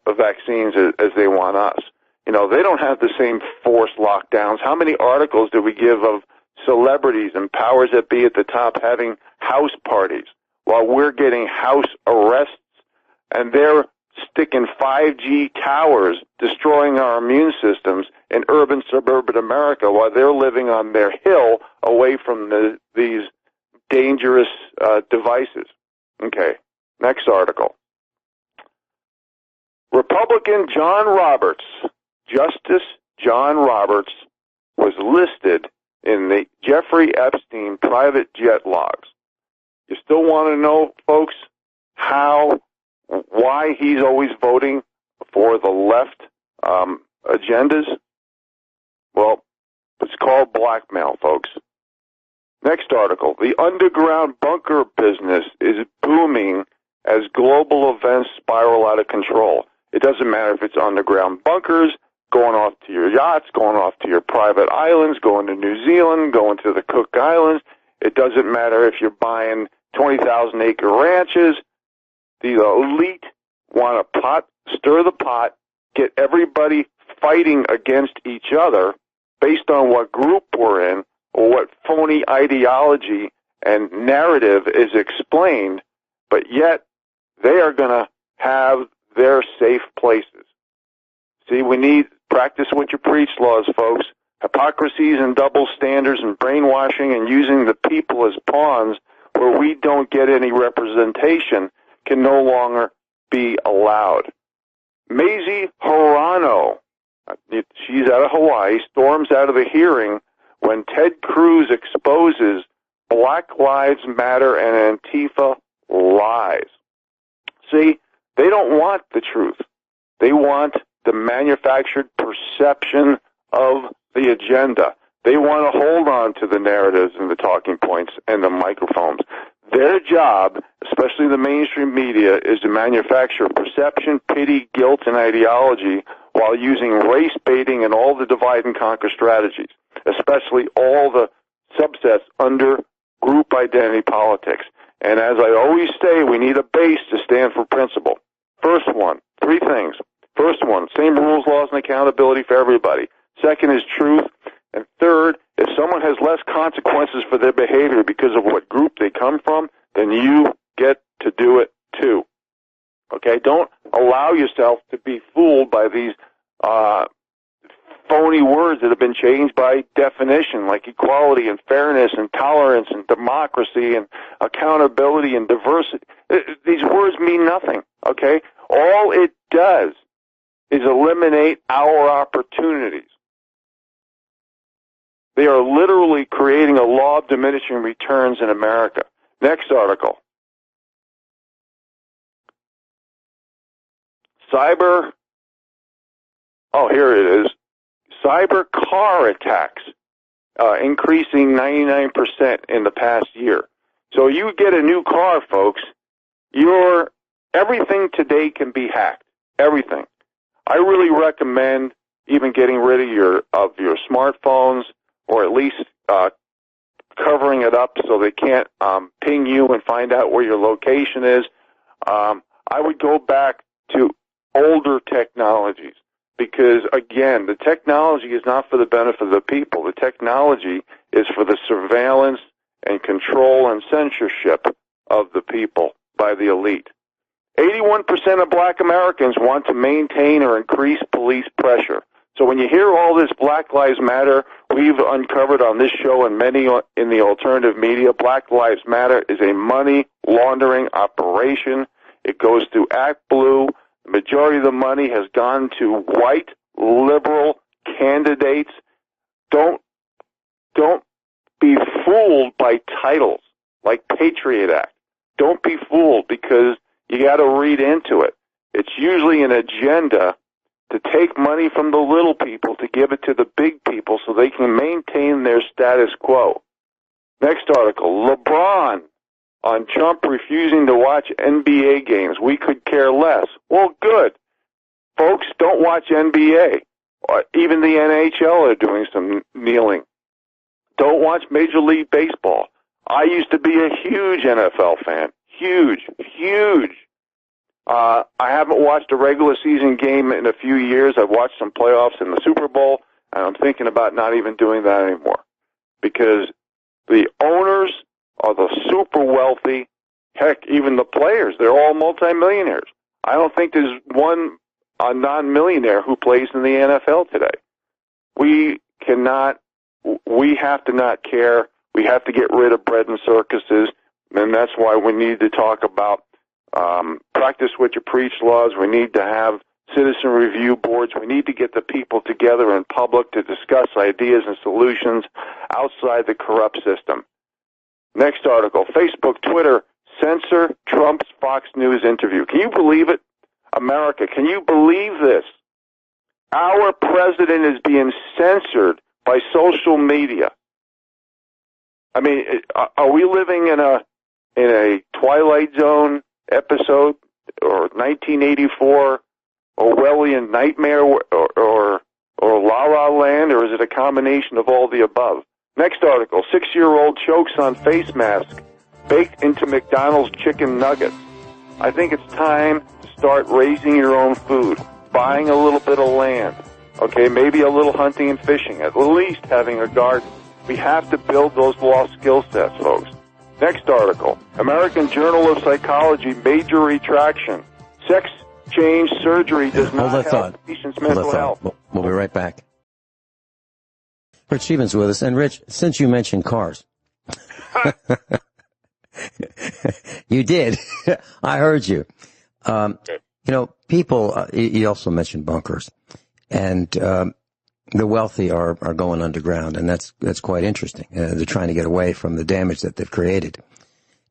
vaccines as they want us. You know, they don't have the same forced lockdowns. How many articles did we give of celebrities and powers that be at the top having house parties while we're getting house arrests, and they're sticking 5G towers, destroying our immune systems in urban, suburban America while they're living on their hill away from these dangerous devices. Okay, next article. Republican John Roberts, Justice John Roberts, was listed in the Jeffrey Epstein private jet logs. You still want to know, folks, why he's always voting for the left agendas? Well, it's called blackmail, folks. Next article. The underground bunker business is booming as global events spiral out of control. It doesn't matter if it's underground bunkers, going off to your yachts, going off to your private islands, going to New Zealand, going to the Cook Islands. It doesn't matter if you're buying 20,000-acre ranches. The elite want to stir the pot, get everybody fighting against each other based on what group we're in or what phony ideology and narrative is explained, but yet they are going to have their safe places. See, we need practice what you preach laws, folks. Hypocrisies and double standards and brainwashing and using the people as pawns where we don't get any representation can no longer be allowed. Mazie Hirono, she's out of Hawaii, storms out of the hearing when Ted Cruz exposes Black Lives Matter and Antifa lies. See, they don't want the truth. They want the manufactured perception of the agenda. They want to hold on to the narratives and the talking points and the microphones. Their job, especially the mainstream media, is to manufacture perception, pity, guilt, and ideology while using race baiting and all the divide and conquer strategies, especially all the subsets under group identity politics. And as I always say, we need a base to stand for principle. First one, three things. First one, same rules, laws, and accountability for everybody. Second is truth. And third, if someone has less consequences for their behavior because of what group they come from, then you get to do it too. Okay? Don't allow yourself to be fooled by these phony words that have been changed by definition, like equality and fairness and tolerance and democracy and accountability and diversity. These words mean nothing, okay? All it does is eliminate our opportunities. They are literally creating a law of diminishing returns in America. Next article. Here it is. Cyber car attacks increasing 99% in the past year. So you get a new car, folks, everything today can be hacked. Everything. I really recommend even getting rid of your smartphones, or at least covering it up so they can't ping you and find out where your location is. I would go back to older technologies because, again, the technology is not for the benefit of the people. The technology is for the surveillance and control and censorship of the people by the elite. 81% of black Americans want to maintain or increase police pressure. So when you hear all this Black Lives Matter, we've uncovered on this show and many in the alternative media, Black Lives Matter is a money laundering operation. It goes through ActBlue. The majority of the money has gone to white, liberal candidates. Don't be fooled by titles like Patriot Act. Don't be fooled because you got to read into it. It's usually an agenda to take money from the little people to give it to the big people so they can maintain their status quo. Next article, LeBron on Trump refusing to watch NBA games. We could care less. Well, good. Folks, don't watch NBA. Even the NHL are doing some kneeling. Don't watch Major League Baseball. I used to be a huge NFL fan. Huge. I haven't watched a regular season game in a few years. I've watched some playoffs in the Super Bowl, and I'm thinking about not even doing that anymore. Because the owners are the super wealthy. Heck, even the players, they're all multimillionaires. I don't think there's a non-millionaire who plays in the NFL today. We have to not care. We have to get rid of bread and circuses, and that's why we need to talk about practice what you preach laws. We need to have citizen review boards. We need to get the people together in public to discuss ideas and solutions outside the corrupt system. Next article, Facebook, Twitter, censor Trump's Fox News interview. Can you believe it? America, can you believe this? Our president is being censored by social media. I mean, are we living in a Twilight Zone episode or 1984 Orwellian nightmare or La La Land, or is it a combination of all the above? Next article, 6-year-old chokes on face mask baked into McDonald's chicken nuggets. I think it's time to start raising your own food, buying a little bit of land, okay, maybe a little hunting and fishing, at least having a garden. We have to build those lost skill sets, folks. Next article, American Journal of Psychology, major retraction. Sex change surgery does not help patients' mental health. We'll be right back. Rich Scheben's with us. And Rich, since you mentioned cars, you did. I heard you. People, you also mentioned bunkers, and the wealthy are going underground, and that's quite interesting. They're trying to get away from the damage that they've created.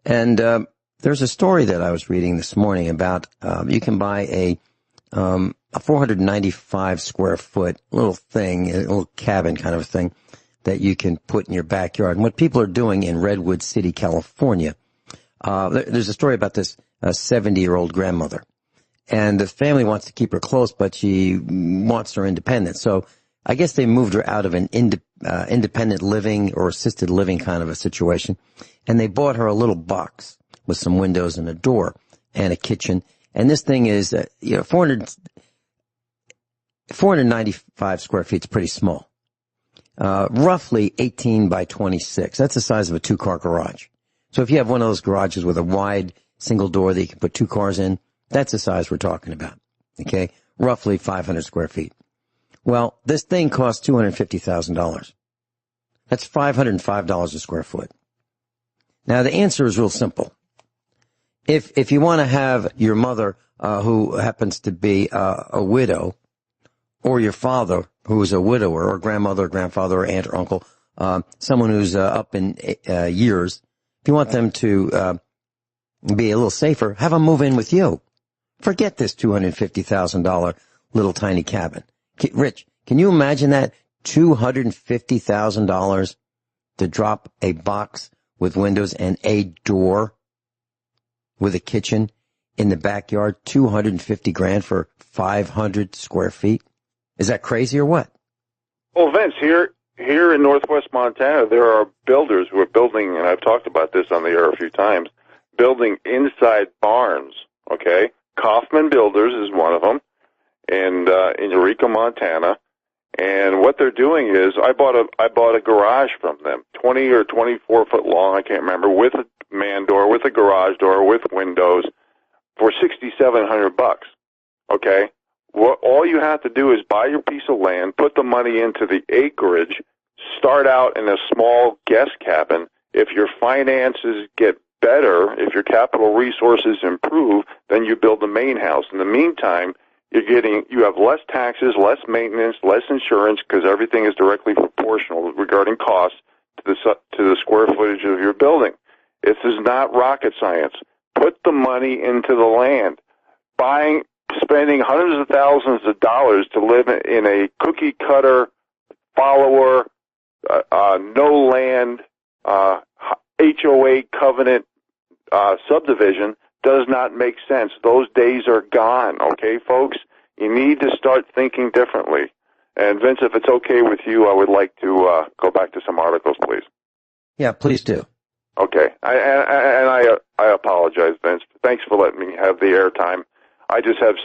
And there's a story that I was reading this morning about you can buy a 495 square foot little thing, a little cabin kind of thing that you can put in your backyard. And what people are doing in Redwood City, California, there's a story about this 70-year-old grandmother. And the family wants to keep her close, but she wants her independence. So I guess they moved her out of an independent living or assisted living kind of a situation. And they bought her a little box with some windows and a door and a kitchen. And this thing is, 495 square feet is pretty small. Roughly 18 by 26. That's the size of a 2-car garage. So if you have one of those garages with a wide single door that you can put 2 cars in, that's the size we're talking about. Okay? Roughly 500 square feet. Well, this thing costs $250,000. That's $505 a square foot. Now, the answer is real simple. If you want to have your mother, who happens to be a widow, or your father, who is a widower, or grandmother, or grandfather, or aunt, or uncle, someone who's up in years, if you want them to be a little safer, have them move in with you. Forget this $250,000 little tiny cabin. Rich, can you imagine that? $250,000 to drop a box with windows and a door with a kitchen in the backyard, $250,000 for 500 square feet? Is that crazy or what? Well, Vince, here in northwest Montana, there are builders who are building, and I've talked about this on the air a few times, building inside barns, okay? Kaufman Builders is one of them, and in Eureka, Montana. And what they're doing is, I bought a garage from them, 20 or 24 foot long, I can't remember, with a man door, with a garage door, with windows, for $6,700. Okay, all you have to do is buy your piece of land, put the money into the acreage, start out in a small guest cabin. If your finances get better, if your capital resources improve, then you build the main house. In the meantime, you have less taxes, less maintenance, less insurance, because everything is directly proportional regarding cost to the square footage of your building. This is not rocket science. Put the money into the land. Spending hundreds of thousands of dollars to live in a cookie cutter follower, no land, HOA covenant subdivision does not make sense. Those days are gone, okay, folks? You need to start thinking differently. And, Vince, if it's okay with you, I would like to go back to some articles, please. Yeah, please do. Okay. I apologize, Vince. Thanks for letting me have the airtime. I just have...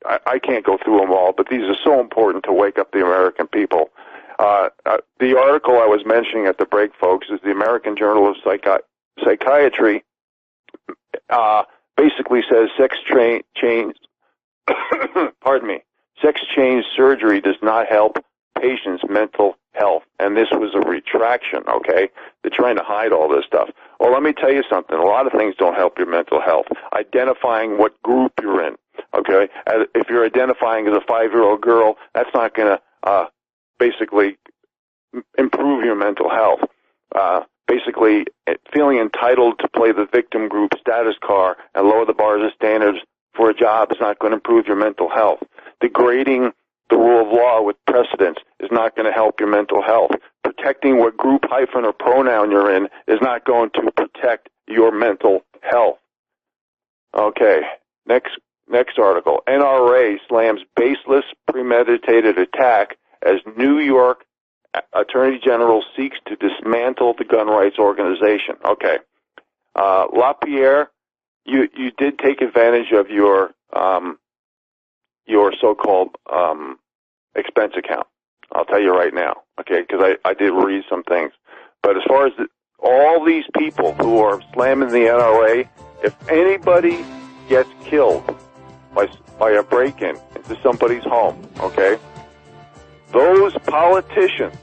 I can't go through them all, but these are so important to wake up the American people. The article I was mentioning at the break, folks, is the American Journal of Psychiatry. Basically says sex change. Pardon me. Sex change surgery does not help patients' mental health, and this was a retraction. Okay, they're trying to hide all this stuff. Well, let me tell you something. A lot of things don't help your mental health. Identifying what group you're in. Okay, if you're identifying as a 5-year-old girl, that's not going to basically improve your mental health. Basically, feeling entitled to play the victim group status card and lower the bars of standards for a job is not going to improve your mental health. Degrading the rule of law with precedence is not going to help your mental health. Protecting what group, hyphen, or pronoun you're in is not going to protect your mental health. Okay, next article. NRA slams baseless premeditated attack as New York Attorney General seeks to dismantle the gun rights organization. Okay. LaPierre, you did take advantage of your so-called expense account. I'll tell you right now, okay, because I did read some things. But as far as all these people who are slamming the NRA, if anybody gets killed by a break-in into somebody's home, okay, those politicians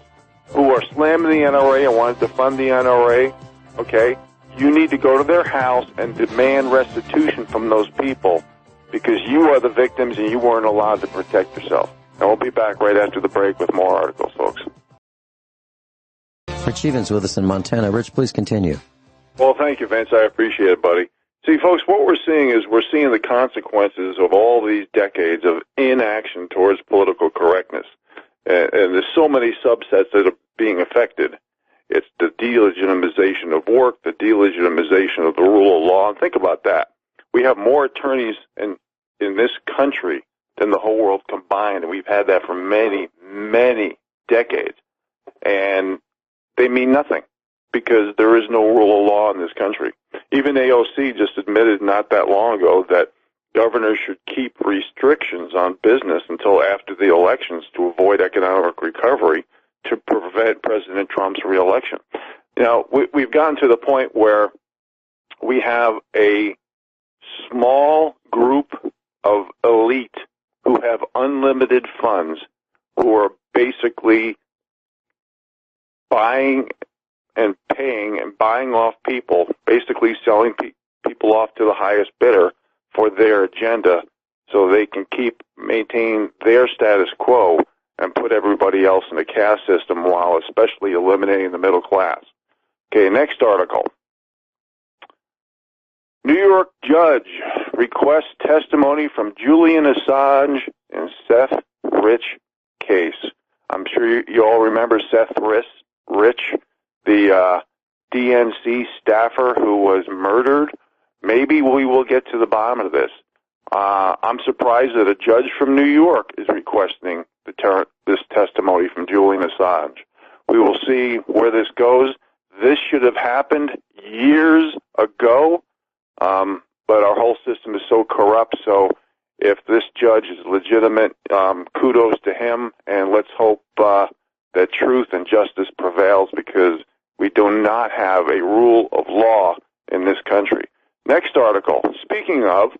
who are slamming the NRA and wanted to fund the NRA, okay, you need to go to their house and demand restitution from those people because you are the victims and you weren't allowed to protect yourself. And we'll be back right after the break with more articles, folks. Rich Stevens with us in Montana. Rich, please continue. Well, thank you, Vince. I appreciate it, buddy. See, folks, what we're seeing is we're seeing the consequences of all these decades of inaction towards political correctness. And there's so many subsets that are being affected. It's the delegitimization of work, the delegitimization of the rule of law. And think about that. We have more attorneys in this country than the whole world combined, and we've had that for many, many decades. And they mean nothing because there is no rule of law in this country. Even AOC just admitted not that long ago that governors should keep restrictions on business until after the elections to avoid economic recovery to prevent President Trump's reelection. You know, we've gotten to the point where we have a small group of elite who have unlimited funds who are basically buying and paying and buying off people, basically selling people off to the highest bidder for their agenda so they can maintain their status quo and put everybody else in the caste system while especially eliminating the middle class. Okay, next article. New York judge requests testimony from Julian Assange in Seth Rich case. I'm sure you all remember Seth Rich, the DNC staffer who was murdered. Maybe we will get to the bottom of this. I'm surprised that a judge from New York is requesting this testimony from Julian Assange. We will see where this goes. This should have happened years ago, but our whole system is so corrupt. So if this judge is legitimate, kudos to him, and let's hope that truth and justice prevails because we do not have a rule of law in this country. Next article. Speaking of,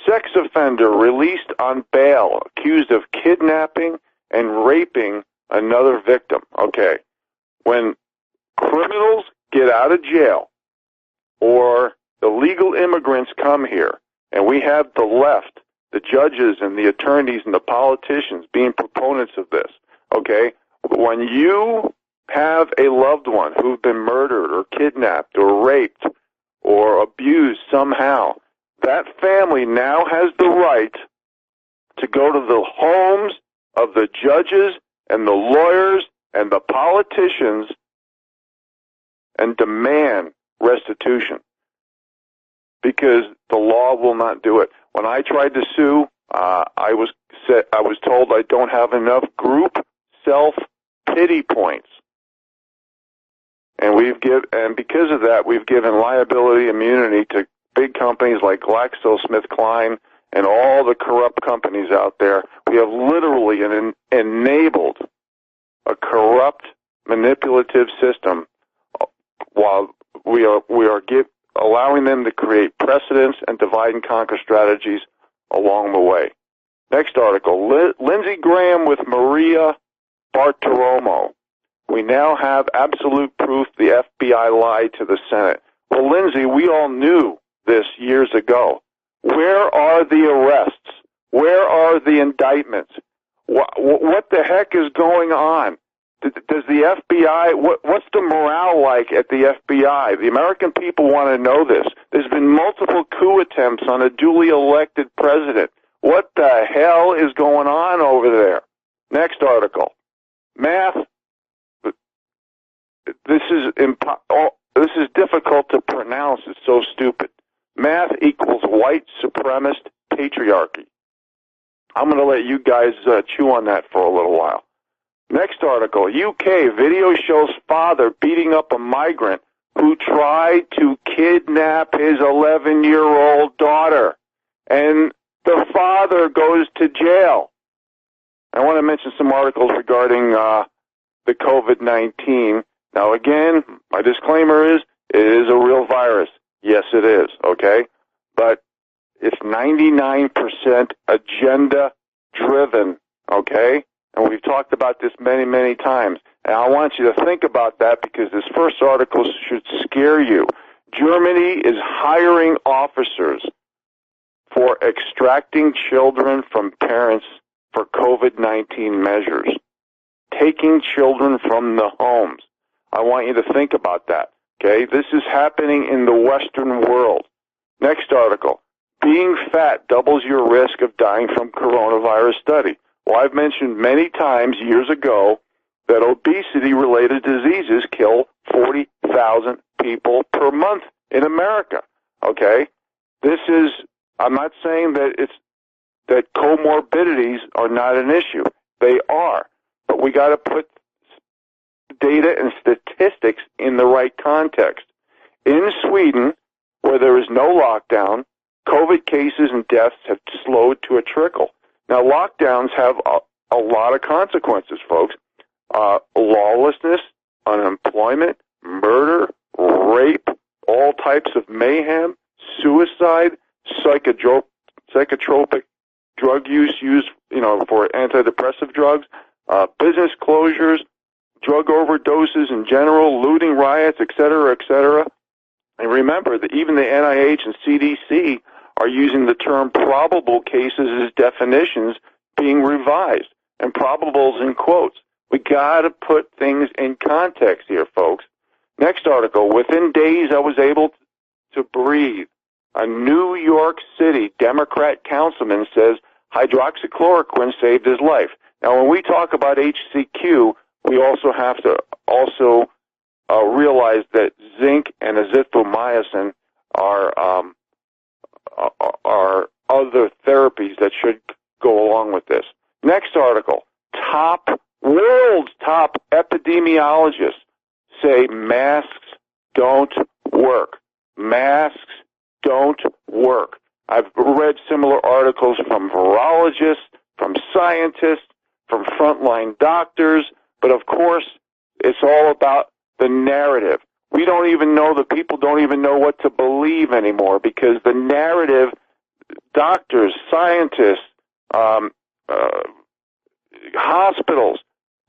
sex offender released on bail, accused of kidnapping and raping another victim. Okay, when criminals get out of jail or illegal immigrants come here, and we have the left, the judges and the attorneys and the politicians being proponents of this, okay, when you have a loved one who's been murdered or kidnapped or raped or abused somehow, that family now has the right to go to the homes of the judges and the lawyers and the politicians and demand restitution. because the law will not do it. When I tried to sue, I was told I don't have enough group self-pity points. And because of that, we've given liability immunity to big companies like GlaxoSmithKline and all the corrupt companies out there. We have literally enabled a corrupt, manipulative system while we are allowing them to create precedents and divide and conquer strategies along the way. Next article, Lindsey Graham with Maria Bartiromo. We now have absolute proof the FBI lied to the Senate. Well, Lindsey, we all knew this years ago. Where are the arrests? Where are the indictments? What the heck is going on? Does the FBI, what's the morale like at the FBI? The American people want to know this. There's been multiple coup attempts on a duly elected president. What the hell is going on over there? Next article. Math. This is difficult to pronounce. It's so stupid. Math equals white supremacist patriarchy. I'm going to let you guys chew on that for a little while. Next article. UK video shows father beating up a migrant who tried to kidnap his 11-year-old daughter. And the father goes to jail. I want to mention some articles regarding the COVID-19. Now, again, my disclaimer is, it is a real virus. Yes, it is, okay? But it's 99% agenda-driven, okay? And we've talked about this many, many times. And I want you to think about that because this first article should scare you. Germany is hiring officers for extracting children from parents for COVID-19 measures, taking children from the homes. I want you to think about that, okay? This is happening in the Western world. Next article. Being fat doubles your risk of dying from coronavirus study. Well, I've mentioned many times years ago that obesity-related diseases kill 40,000 people per month in America, okay? I'm not saying that comorbidities are not an issue. They are. But we got to put data and statistics in the right context. In Sweden, where there is no lockdown, COVID cases and deaths have slowed to a trickle. Now, lockdowns have a lot of consequences, folks. Lawlessness, unemployment, murder, rape, all types of mayhem, suicide, psychotropic drug use used, for antidepressive drugs, business closures, drug overdoses in general, looting, riots, et cetera, And remember that even the NIH and CDC are using the term probable cases as definitions being revised, and probables in quotes. We got to put things in context here, folks. Next article. Within days, I was able to breathe. A New York City Democrat councilman says hydroxychloroquine saved his life. Now, when we talk about HCQ, we also have to realize that zinc and azithromycin are other therapies that should go along with this. Next article. World's top epidemiologists say masks don't work. Masks don't work. I've read similar articles from virologists, from scientists, from frontline doctors, but of course, it's all about the narrative. We don't even know, the people don't even know what to believe anymore because the narrative, doctors, scientists, hospitals,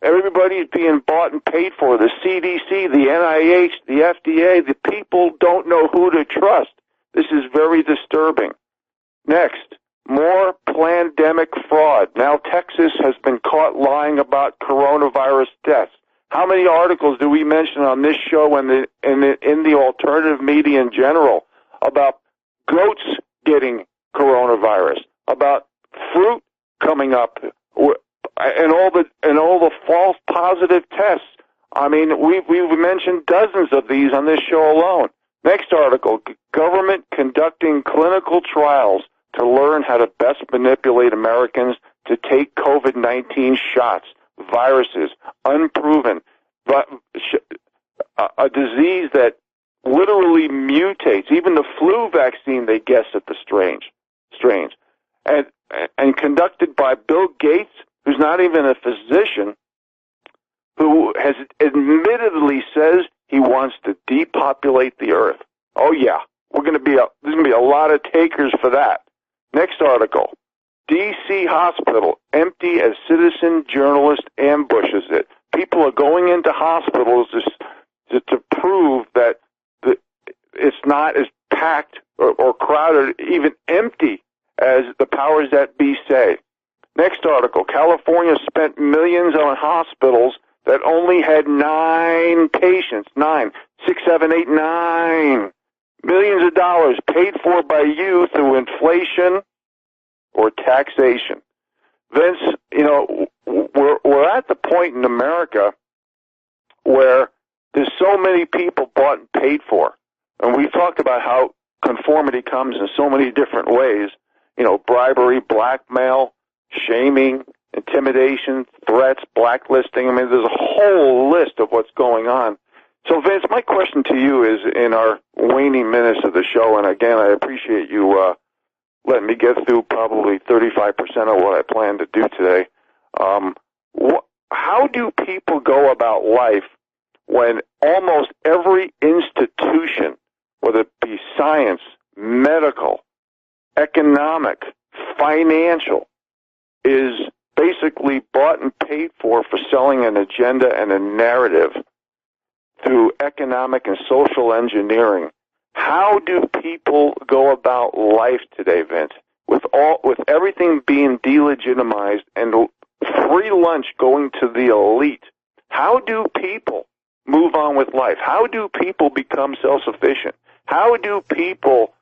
everybody's being bought and paid for. The CDC, the NIH, the FDA, the people don't know who to trust. This is very disturbing. Next, more pandemic fraud. Now Texas has been caught lying about coronavirus deaths. How many articles do we mention on this show and in the alternative media in general about goats getting coronavirus, about fruit coming up, and all the false positive tests? I mean, we've mentioned dozens of these on this show alone. Next article, government conducting clinical trials to learn how to best manipulate Americans to take COVID-19 shots, viruses, unproven, but a disease that literally mutates. Even the flu vaccine, they guess at the strains. And conducted by Bill Gates, who's not even a physician, who has admittedly says he wants to depopulate the earth. Oh yeah, there's going to be a lot of takers for that. Next article, D.C. hospital empty as citizen journalist ambushes it. People are going into hospitals to prove that it's not as packed or crowded, even empty, as the powers that be say. Next article, California spent millions on hospitals that only had 9 patients. 9. 6, 7, 8, 9. Millions of dollars paid for by you through inflation or taxation. Vince, we're at the point in America where there's so many people bought and paid for. And we've talked about how conformity comes in so many different ways. Bribery, blackmail, shaming, intimidation, threats, blacklisting. I mean, there's a whole list of what's going on. So, Vince, my question to you is, in our waning minutes of the show, and again, I appreciate you letting me get through probably 35% of what I plan to do today. How do people go about life when almost every institution, whether it be science, medical, economic, financial, is basically bought and paid for selling an agenda and a narrative through economic and social engineering? How do people go about life today, Vince, with everything being delegitimized and free lunch going to the elite? How do people move on with life? How do people become self-sufficient? How do people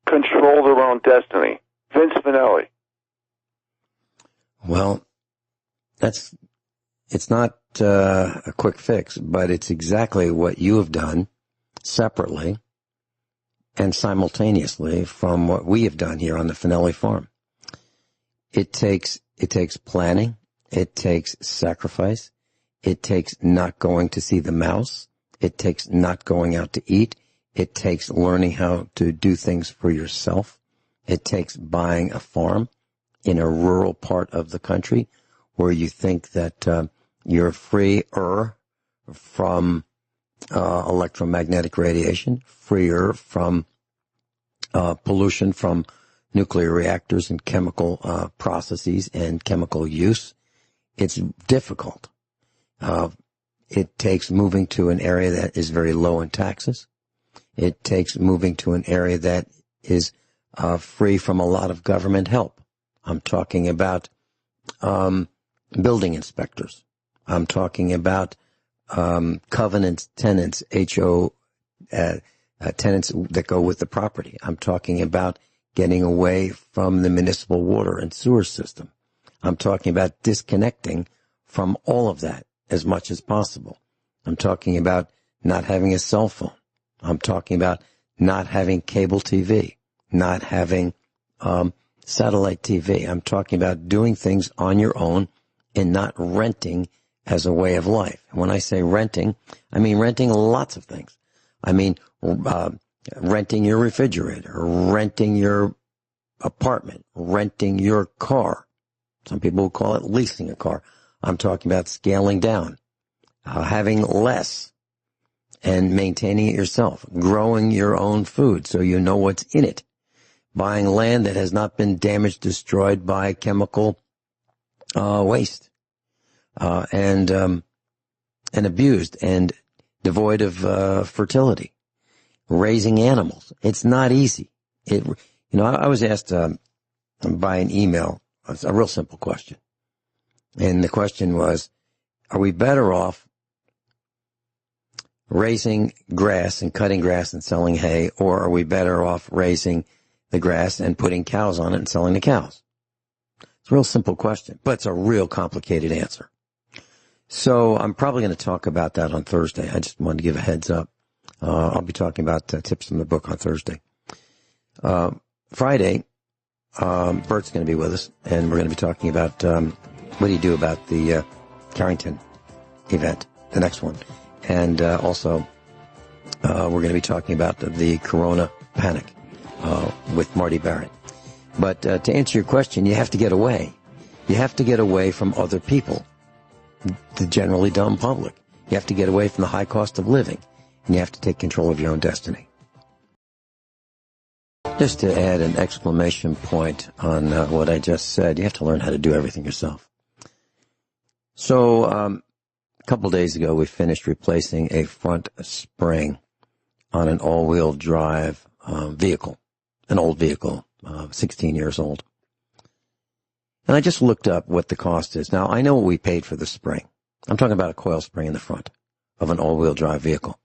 control their own destiny? Vince Finelli. Well, it's not a quick fix, but it's exactly what you have done separately and simultaneously from what we have done here on the Finelli farm. It takes planning. It takes sacrifice. It takes not going to see the mouse. It takes not going out to eat. It takes learning how to do things for yourself. It takes buying a farm in a rural part of the country where you think that you're freer from electromagnetic radiation, freer from pollution from nuclear reactors and chemical processes and chemical use. It's difficult. It takes moving to an area that is very low in taxes. It takes moving to an area that is free from a lot of government help. I'm talking about building inspectors. I'm talking about covenants, tenants, tenants that go with the property. I'm talking about getting away from the municipal water and sewer system. I'm talking about disconnecting from all of that as much as possible. I'm talking about not having a cell phone. I'm talking about not having cable TV, not having satellite TV. I'm talking about doing things on your own and not renting as a way of life. When I say renting, I mean renting lots of things. I mean renting your refrigerator, renting your apartment, renting your car. Some people will call it leasing a car. I'm talking about scaling down, having less and maintaining it yourself, growing your own food so you know what's in it, buying land that has not been damaged, destroyed by chemical waste, and abused and devoid of fertility, raising animals. It's not easy. I was asked by an email a real simple question. And the question was, are we better off raising grass and cutting grass and selling hay, or are we better off raising the grass and putting cows on it and selling the cows? It's a real simple question, but it's a real complicated answer. So I'm probably going to talk about that on Thursday. I just wanted to give a heads up. I'll be talking about tips from the book on Thursday. Friday, Bert's going to be with us, and we're going to be talking about what do you do about the Carrington event, the next one. And also, we're going to be talking about the Corona panic with Marty Barrett. But to answer your question, you have to get away. You have to get away from other people, the generally dumb public. You have to get away from the high cost of living, and you have to take control of your own destiny. Just to add an exclamation point on what I just said, you have to learn how to do everything yourself. So a couple days ago, we finished replacing a front spring on an all-wheel drive vehicle, an old vehicle, 16 years old. And I just looked up what the cost is. Now, I know what we paid for the spring. I'm talking about a coil spring in the front of an all-wheel drive vehicle.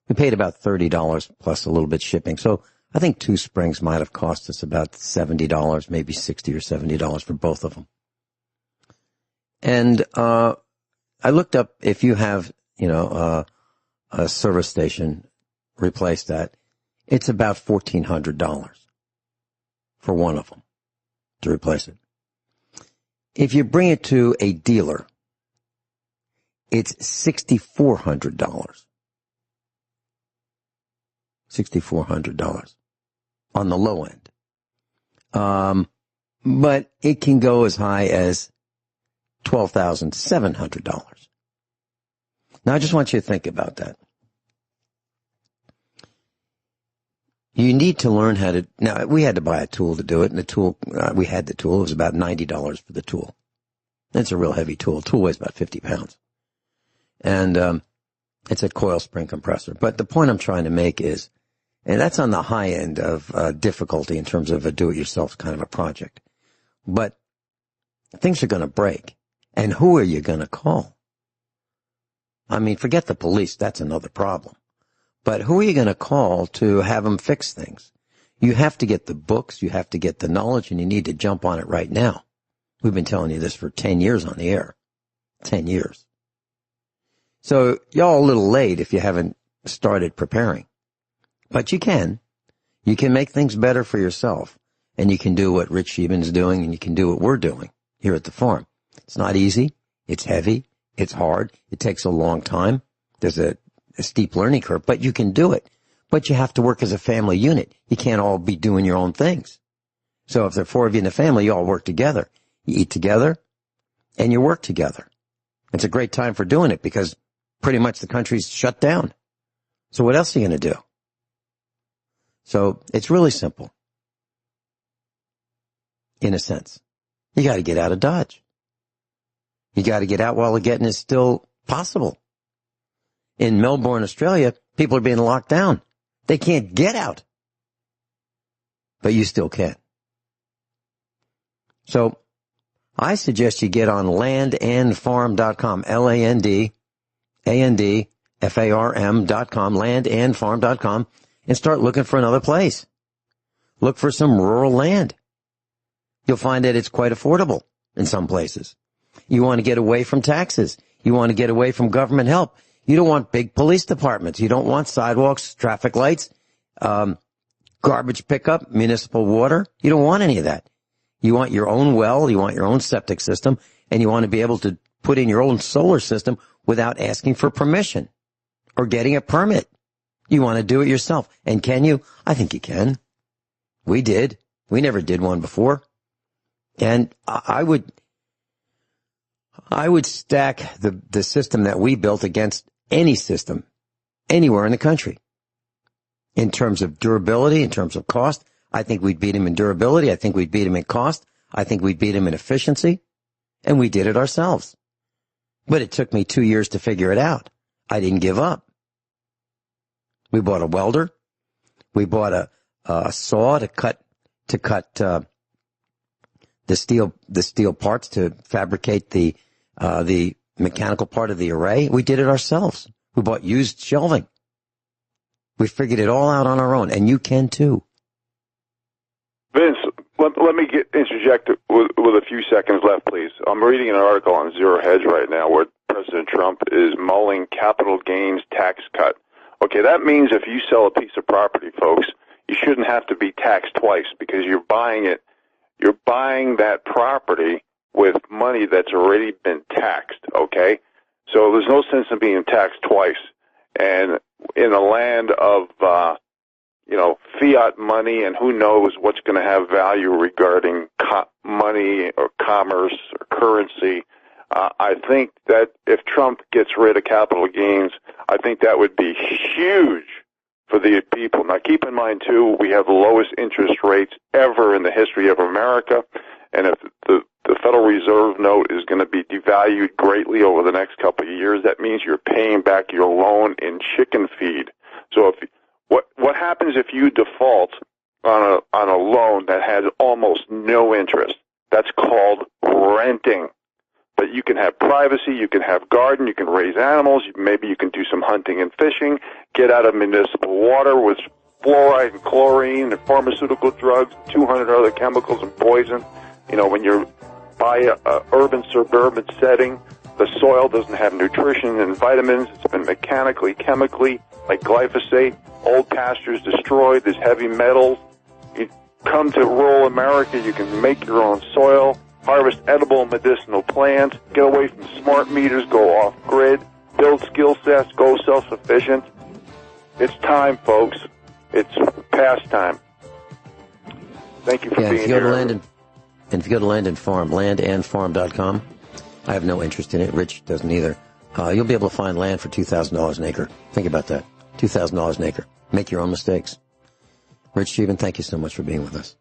We paid about $30 plus a little bit shipping. So I think 2 springs might have cost us about $70, maybe $60 or $70 for both of them. And I looked up if you have, a service station, replace that, it's about $1,400 for one of them to replace it. If you bring it to a dealer, it's $6,400. $6,400 on the low end. But it can go as high as $12,700. Now, I just want you to think about that. You need to learn how to, now, we had to buy a tool to do it, and the tool, we had the tool, it was about $90 for the tool. It's a real heavy tool. The tool weighs about 50 pounds. And it's a coil spring compressor. But the point I'm trying to make is, and that's on the high end of difficulty in terms of a do-it-yourself kind of a project. But things are going to break. And who are you going to call? I mean, forget the police. That's another problem. But who are you going to call to have them fix things? You have to get the books. You have to get the knowledge, and you need to jump on it right now. We've been telling you this for 10 years on the air. 10 years. So y'all a little late if you haven't started preparing. But you can. You can make things better for yourself. And you can do what Rich Scheben's doing, and you can do what we're doing here at the farm. It's not easy. It's heavy. It's hard. It takes a long time. There's a steep learning curve, but you can do it. But you have to work as a family unit. You can't all be doing your own things. So if there are 4 of you in the family, you all work together. You eat together, and you work together. It's a great time for doing it because pretty much the country's shut down. So what else are you going to do? So it's really simple. In a sense. You got to get out of Dodge. You got to get out while the getting is still possible. In Melbourne, Australia, people are being locked down. They can't get out. But you still can. So I suggest you get on landandfarm.com, LandandFarm.com, landandfarm.com, and start looking for another place. Look for some rural land. You'll find that it's quite affordable in some places. You want to get away from taxes. You want to get away from government help. You don't want big police departments. You don't want sidewalks, traffic lights, garbage pickup, municipal water. You don't want any of that. You want your own well. You want your own septic system. And you want to be able to put in your own solar system without asking for permission or getting a permit. You want to do it yourself. And can you? I think you can. We did. We never did one before. And I would stack the system that we built against any system anywhere in the country. In terms of durability, in terms of cost, I think we'd beat him in durability. I think we'd beat him in cost. I think we'd beat him in efficiency. And we did it ourselves. But it took me 2 years to figure it out. I didn't give up. We bought a welder. We bought a saw to cut the steel parts to fabricate the mechanical part of the array. We did it ourselves. We bought used shelving. We figured it all out on our own, and you can too. Vince, let me interject with a few seconds left, please. I'm reading an article on Zero Hedge right now where President Trump is mulling capital gains tax cut Okay, that means if you sell a piece of property, folks, you shouldn't have to be taxed twice because you're buying that property with money that's already been taxed, okay? So there's no sense in being taxed twice. And in a land of, fiat money and who knows what's going to have value regarding money or commerce or currency, I think that if Trump gets rid of capital gains, I think that would be huge for the people. Now, keep in mind, too, we have the lowest interest rates ever in the history of America, and if the Federal Reserve note is going to be devalued greatly over the next couple of years, that means you're paying back your loan in chicken feed. So what happens if you default on a loan that has almost no interest? That's called renting. But you can have privacy, you can have garden, you can raise animals, maybe you can do some hunting and fishing, get out of municipal water with fluoride and chlorine and pharmaceutical drugs, 200 other chemicals and poison. When you're by a urban, suburban setting, the soil doesn't have nutrition and vitamins. It's been mechanically, chemically, like glyphosate. Old pastures destroyed. There's heavy metals. You come to rural America, you can make your own soil, harvest edible and medicinal plants, get away from smart meters, go off-grid, build skill sets, go self-sufficient. It's time, folks. It's past time. Thank you for being here. If you go to Land and Farm, landandfarm.com, I have no interest in it. Rich doesn't either. You'll be able to find land for $2,000 an acre. Think about that. $2,000 an acre. Make your own mistakes. Rich Scheben, thank you so much for being with us.